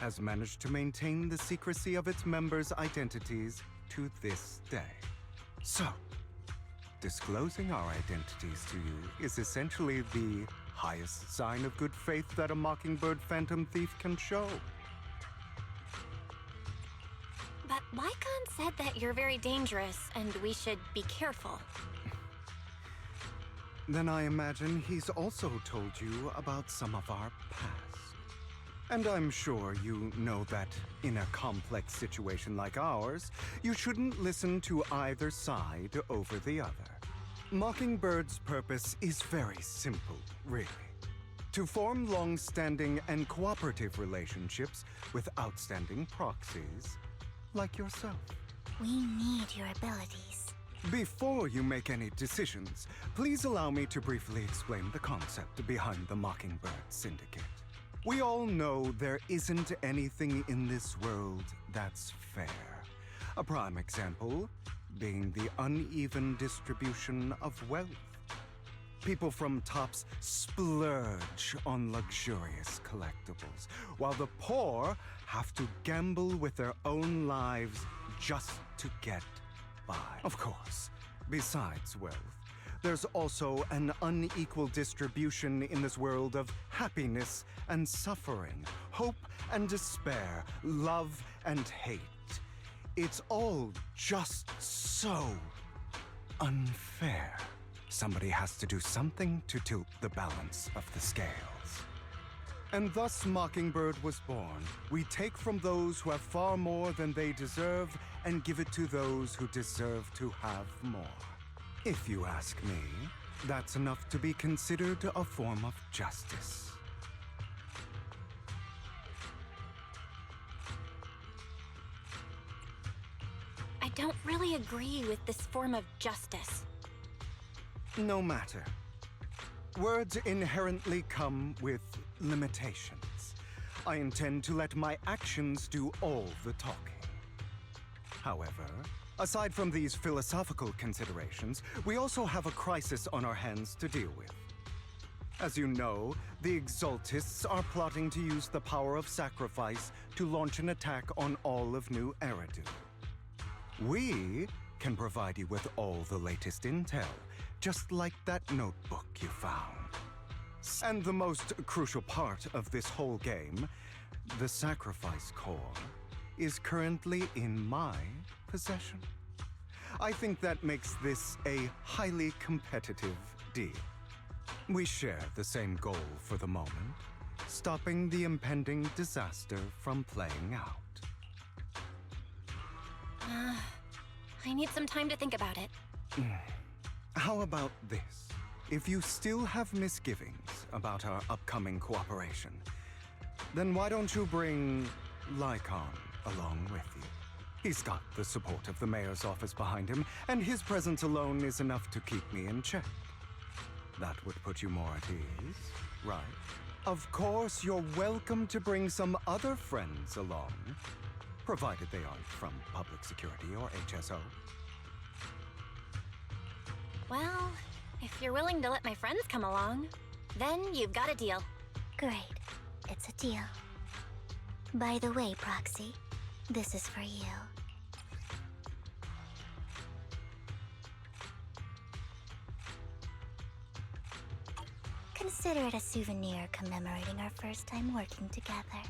has managed to maintain the secrecy of its members' identities to this day. So, disclosing our identities to you is essentially the highest sign of good faith that a Mockingbird Phantom Thief can show. But Lycon said that you're very dangerous and we should be careful. Then I imagine he's also told you about some of our past. And I'm sure you know that in a complex situation like ours, you shouldn't listen to either side over the other. Mockingbird's purpose is very simple, really. To form long-standing and cooperative relationships with outstanding proxies like yourself. We need your abilities. Before you make any decisions, please allow me to briefly explain the concept behind the Mockingbird Syndicate. We all know there isn't anything in this world that's fair. A prime example being the uneven distribution of wealth. People from tops splurge on luxurious collectibles, while the poor have to gamble with their own lives just to get by. Of course, besides wealth, there's also an unequal distribution in this world of happiness and suffering, hope and despair, love and hate. It's all just so unfair. Somebody has to do something to tilt the balance of the scales. And thus Mockingbird was born. We take from those who have far more than they deserve and give it to those who deserve to have more. If you ask me, that's enough to be considered a form of justice. I don't really agree with this form of justice. No matter. Words inherently come with limitations. I intend to let my actions do all the talking. However, aside from these philosophical considerations, we also have a crisis on our hands to deal with. As you know, the Exaltists are plotting to use the power of sacrifice to launch an attack on all of New Eridu. We can provide you with all the latest intel, just like that notebook you found. And the most crucial part of this whole game, the sacrifice core, is currently in my possession. I think that makes this a highly competitive deal. We share the same goal for the moment, stopping the impending disaster from playing out. I need some time to think about it. How about this? If you still have misgivings about our upcoming cooperation, then why don't you bring Lycon along with you? He's got the support of the mayor's office behind him, and his presence alone is enough to keep me in check. That would put you more at ease, right? Of course, you're welcome to bring some other friends along, provided they aren't from public security or HSO. Well, if you're willing to let my friends come along, then you've got a deal. Great. It's a deal. By the way, Proxy, this is for you. Consider it a souvenir commemorating our first time working together.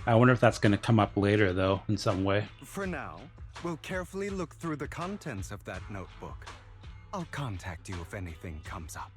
I wonder if that's going to come up later, though, in some way. For now, we'll carefully look through the contents of that notebook. I'll contact you if anything comes up.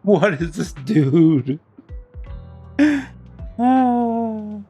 What is this dude? Oh.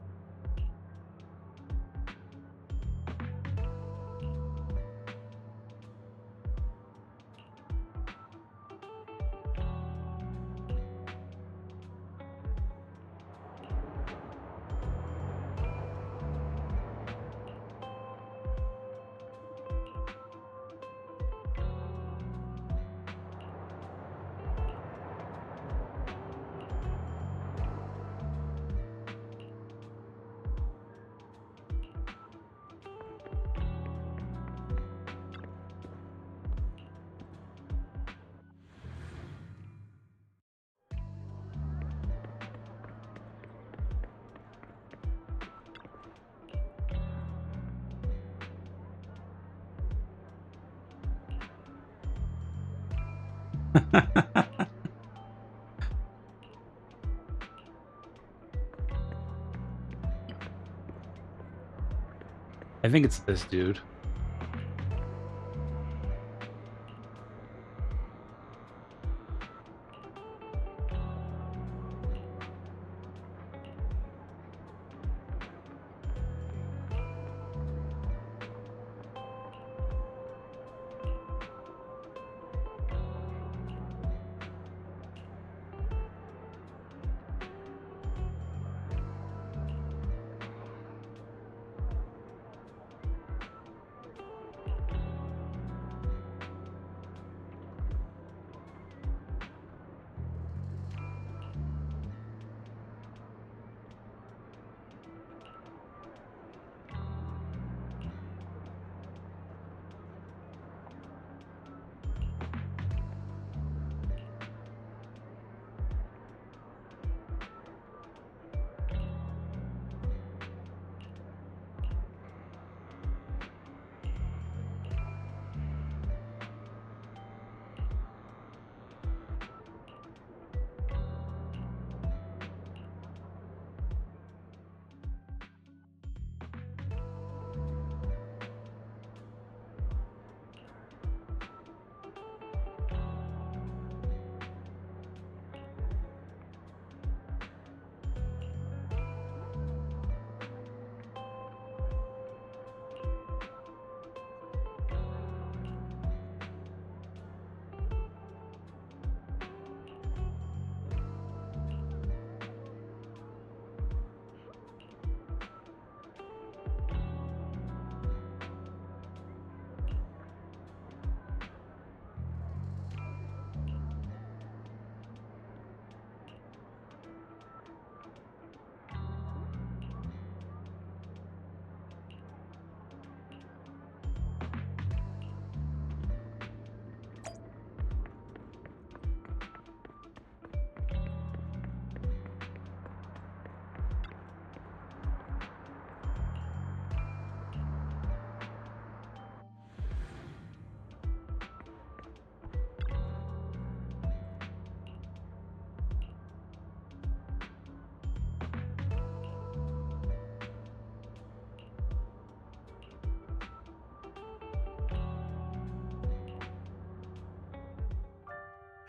I think it's this dude.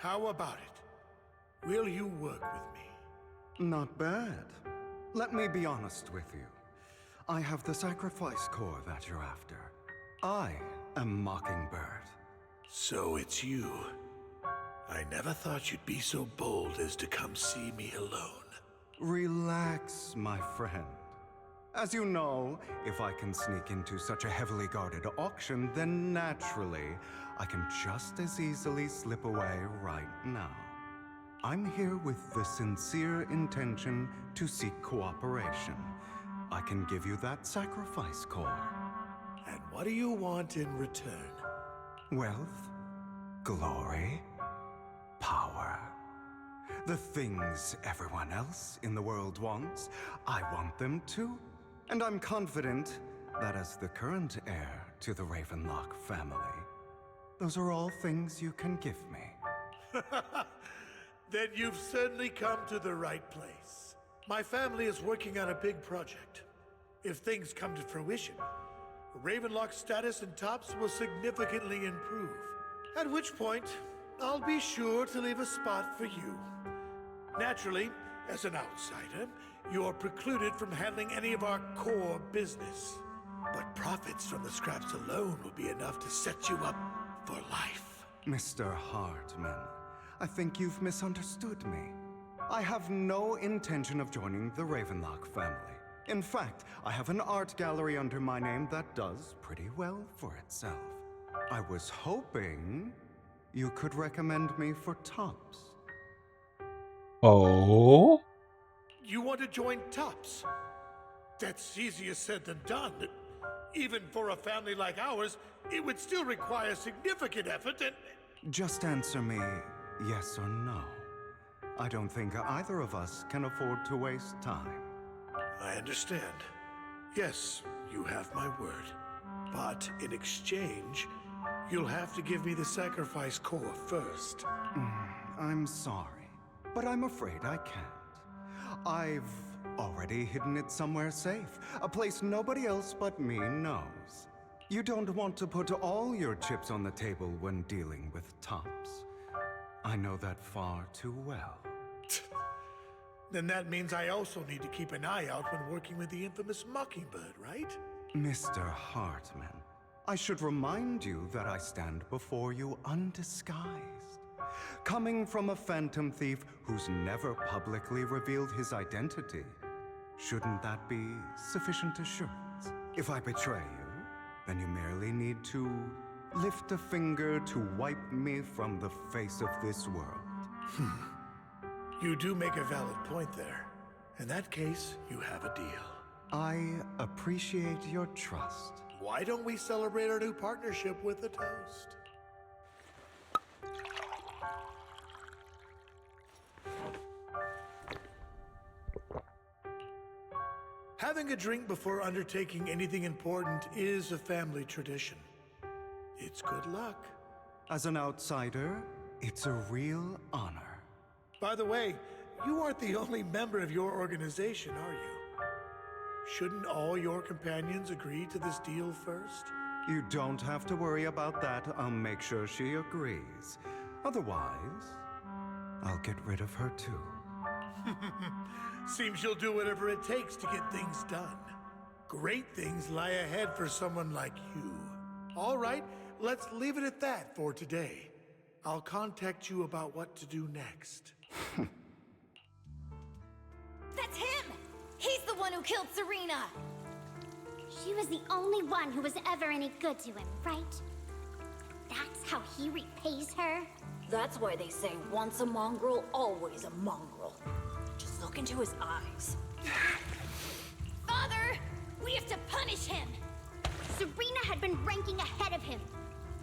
How about it? Will you work with me? Not bad. Let me be honest with you. I have the sacrifice core that you're after. I am Mockingbird. So it's you. I never thought you'd be so bold as to come see me alone. Relax, my friend. As you know, if I can sneak into such a heavily guarded auction, then naturally, I can just as easily slip away right now. I'm here with the sincere intention to seek cooperation. I can give you that sacrifice core. And what do you want in return? Wealth, glory, power. The things everyone else in the world wants, I want them too. And I'm confident that as the current heir to the Ravenlock family, those are all things you can give me. Then you've certainly come to the right place. My family is working on a big project. If things come to fruition, Ravenlock's status in Tops will significantly improve. At which point, I'll be sure to leave a spot for you. Naturally, as an outsider, you're precluded from handling any of our core business. But profits from the scraps alone will be enough to set you up for life. Mr. Hartman, I think you've misunderstood me. I have no intention of joining the Ravenlock family. In fact, I have an art gallery under my name that does pretty well for itself. I was hoping you could recommend me for Tops. Oh? You want to join Tops? That's easier said than done. Even for a family like ours, it would still require significant effort and... Just answer me yes or no. I don't think either of us can afford to waste time. I understand. Yes, you have my word. But in exchange, you'll have to give me the sacrifice core first. I'm sorry, but I'm afraid I can't. I've already hidden it somewhere safe, a place nobody else but me knows. You don't want to put all your chips on the table when dealing with Tops. I know that far too well. Then that means I also need to keep an eye out when working with the infamous Mockingbird, right? Mr. Hartman, I should remind you that I stand before you undisguised. Coming from a phantom thief who's never publicly revealed his identity, shouldn't that be sufficient assurance? If I betray you, then you merely need to lift a finger to wipe me from the face of this world. You do make a valid point there. In that case, you have a deal. I appreciate your trust. Why don't we celebrate our new partnership with a toast? Having a drink before undertaking anything important is a family tradition. It's good luck. As an outsider, it's a real honor. By the way, you aren't the only member of your organization, are you? Shouldn't all your companions agree to this deal first? You don't have to worry about that. I'll make sure she agrees. Otherwise, I'll get rid of her too. Seems you'll do whatever it takes to get things done. Great things lie ahead for someone like you. All right, let's leave it at that for today. I'll contact you about what to do next. That's him! He's the one who killed Serena! She was the only one who was ever any good to him, right? That's how he repays her? That's why they say once a mongrel, always a mongrel. Just look into his eyes. Father! We have to punish him! Serena had been ranking ahead of him.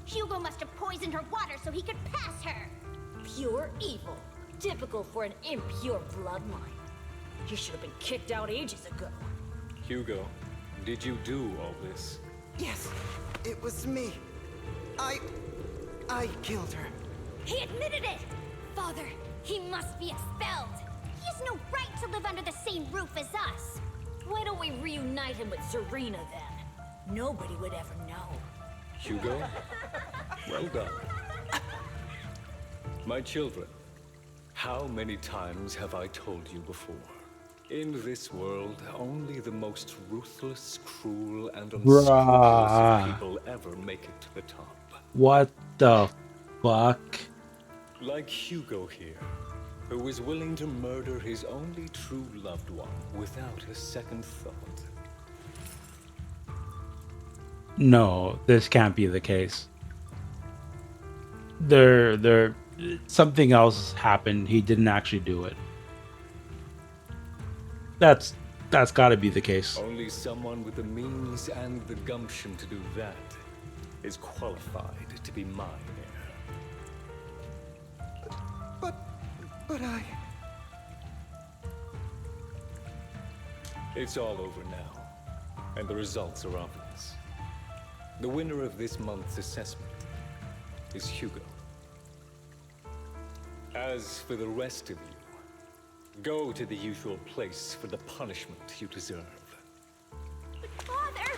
Hugo must have poisoned her water so he could pass her. Pure evil. Typical for an impure bloodline. He should have been kicked out ages ago. Hugo, did you do all this? Yes, it was me. I killed her. He admitted it! Father, he must be expelled. He has no right to live under the same roof as us. Why don't we reunite him with Serena then? Nobody would ever know. Hugo, well done. My children, how many times have I told you before? In this world, only the most ruthless, cruel, and unscrupulous Bruh. people ever make it to the top. What the fuck? Like Hugo here, who was willing to murder his only true loved one without a second thought. No, this can't be the case. Something else happened. He didn't actually do it. That's got to be the case. Only someone with the means and the gumption to do that is qualified to be my heir. But I... It's all over now, and the results are obvious. The winner of this month's assessment is Hugo. As for the rest of you, go to the usual place for the punishment you deserve. Father!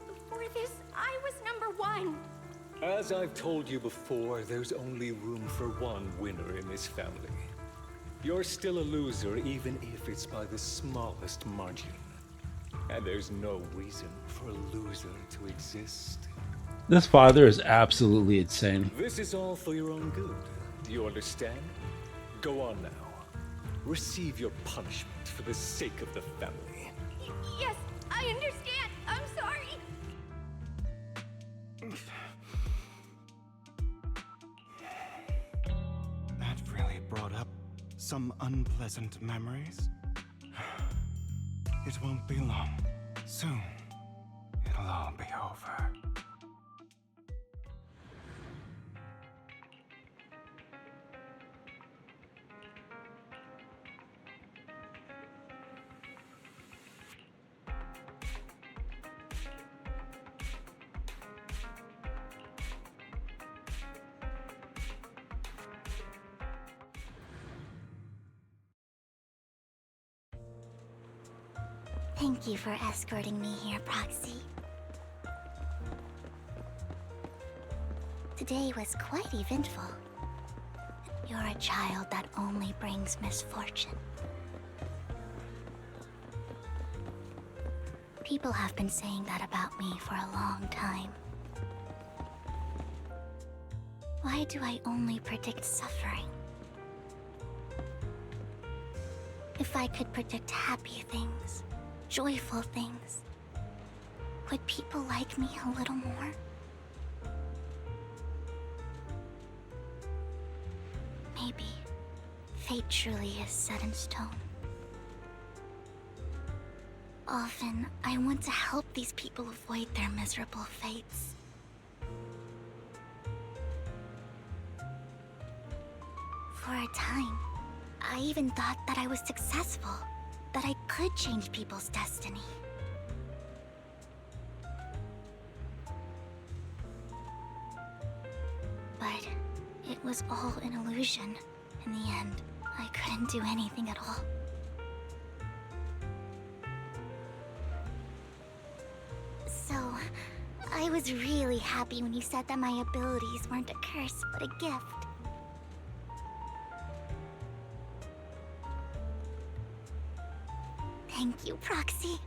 Before this, I was number 1. As I've told you before, there's only room for one winner in this family. You're still a loser, even if it's by the smallest margin. And there's no reason for a loser to exist. This father is absolutely insane. This is all for your own good. Do you understand? Go on now. Receive your punishment for the sake of the family. Yes, I understand. I'm sorry. That really brought up some unpleasant memories. It won't be long. Soon, it'll all be over. Thank you for escorting me here, Proxy. Today was quite eventful. You're a child that only brings misfortune. People have been saying that about me for a long time. Why do I only predict suffering? If I could predict happy things, joyful things, would people like me a little more? Maybe fate truly is set in stone. Often, I want to help these people avoid their miserable fates. For a time, I even thought that I was successful, that I could change people's destiny. But it was all an illusion. In the end, I couldn't do anything at all. So, I was really happy when you said that my abilities weren't a curse, but a gift. Thank you, Proxy.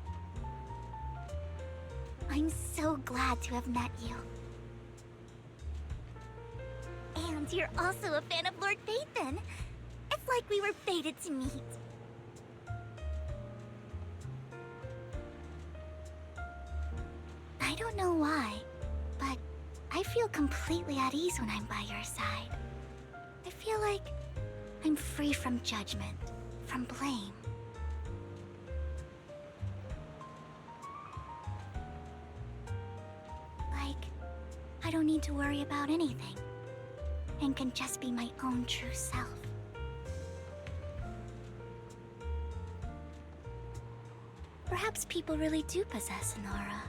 I'm so glad to have met you. And you're also a fan of Lord Phaethon. It's like we were fated to meet. I don't know why, but I feel completely at ease when I'm by your side. I feel like I'm free from judgment, from blame. Like, I don't need to worry about anything, and can just be my own true self. Perhaps people really do possess an aura,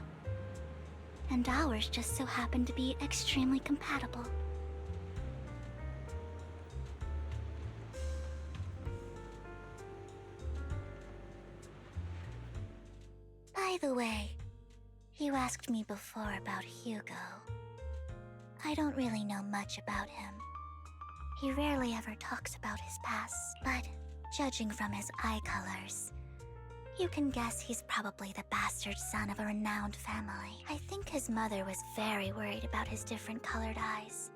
and ours just so happen to be extremely compatible. By the way, you asked me before about Hugo. I don't really know much about him. He rarely ever talks about his past, but judging from his eye colors, you can guess he's probably the bastard son of a renowned family. I think his mother was very worried about his different colored eyes,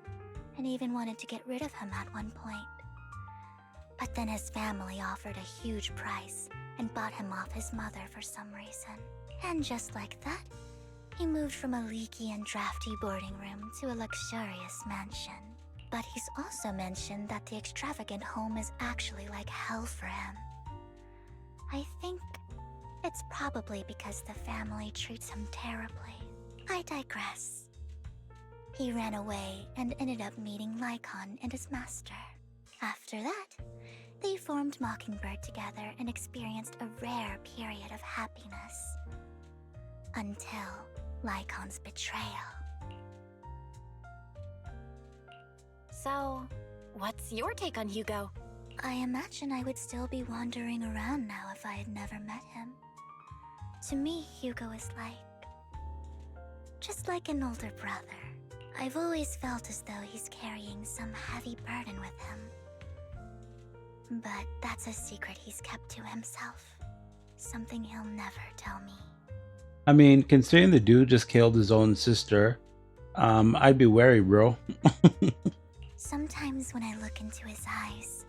and even wanted to get rid of him at one point. But then his family offered a huge price and bought him off his mother for some reason. And just like that, he moved from a leaky and drafty boarding room to a luxurious mansion. But he's also mentioned that the extravagant home is actually like hell for him. I think it's probably because the family treats him terribly. I digress. He ran away and ended up meeting Lycon and his master. After that, they formed Mockingbird together and experienced a rare period of happiness. Until Lycon's betrayal. So, what's your take on Hugo? I imagine I would still be wandering around now if I had never met him. To me, Hugo is just like an older brother. I've always felt as though he's carrying some heavy burden with him. But that's a secret he's kept to himself. Something he'll never tell me. I mean, considering the dude just killed his own sister, I'd be wary, bro. Sometimes when I look into his eyes,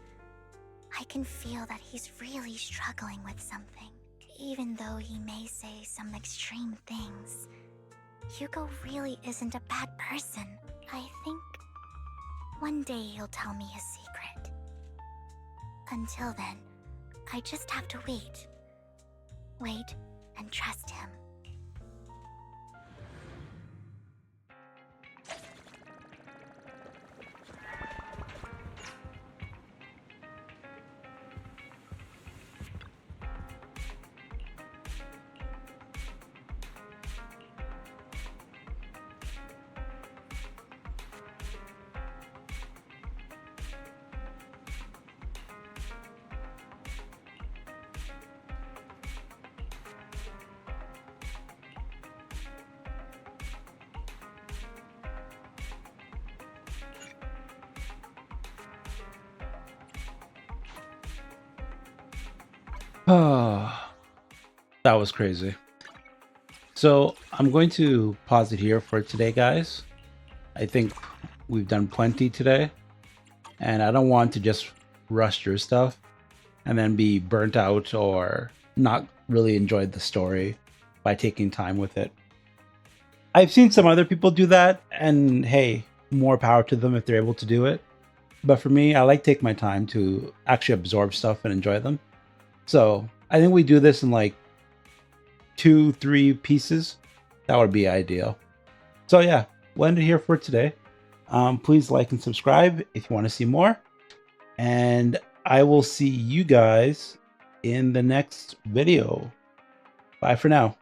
I can feel that he's really struggling with something. Even though he may say some extreme things, Hugo really isn't a bad person. I think one day he'll tell me his secret. Until then, I just have to wait. Wait and trust him. That was crazy. So I'm going to pause it here for today, guys. I think we've done plenty today, and I don't want to just rush through stuff and then be burnt out or not really enjoy the story by taking time with it. I've seen some other people do that, and hey, more power to them if they're able to do it. But for me, I like to take my time to actually absorb stuff and enjoy them. So I think we do this in like 2-3 pieces. That would be ideal. So yeah, we'll end it here for today. Please like and subscribe if you want to see more. And I will see you guys in the next video. Bye for now.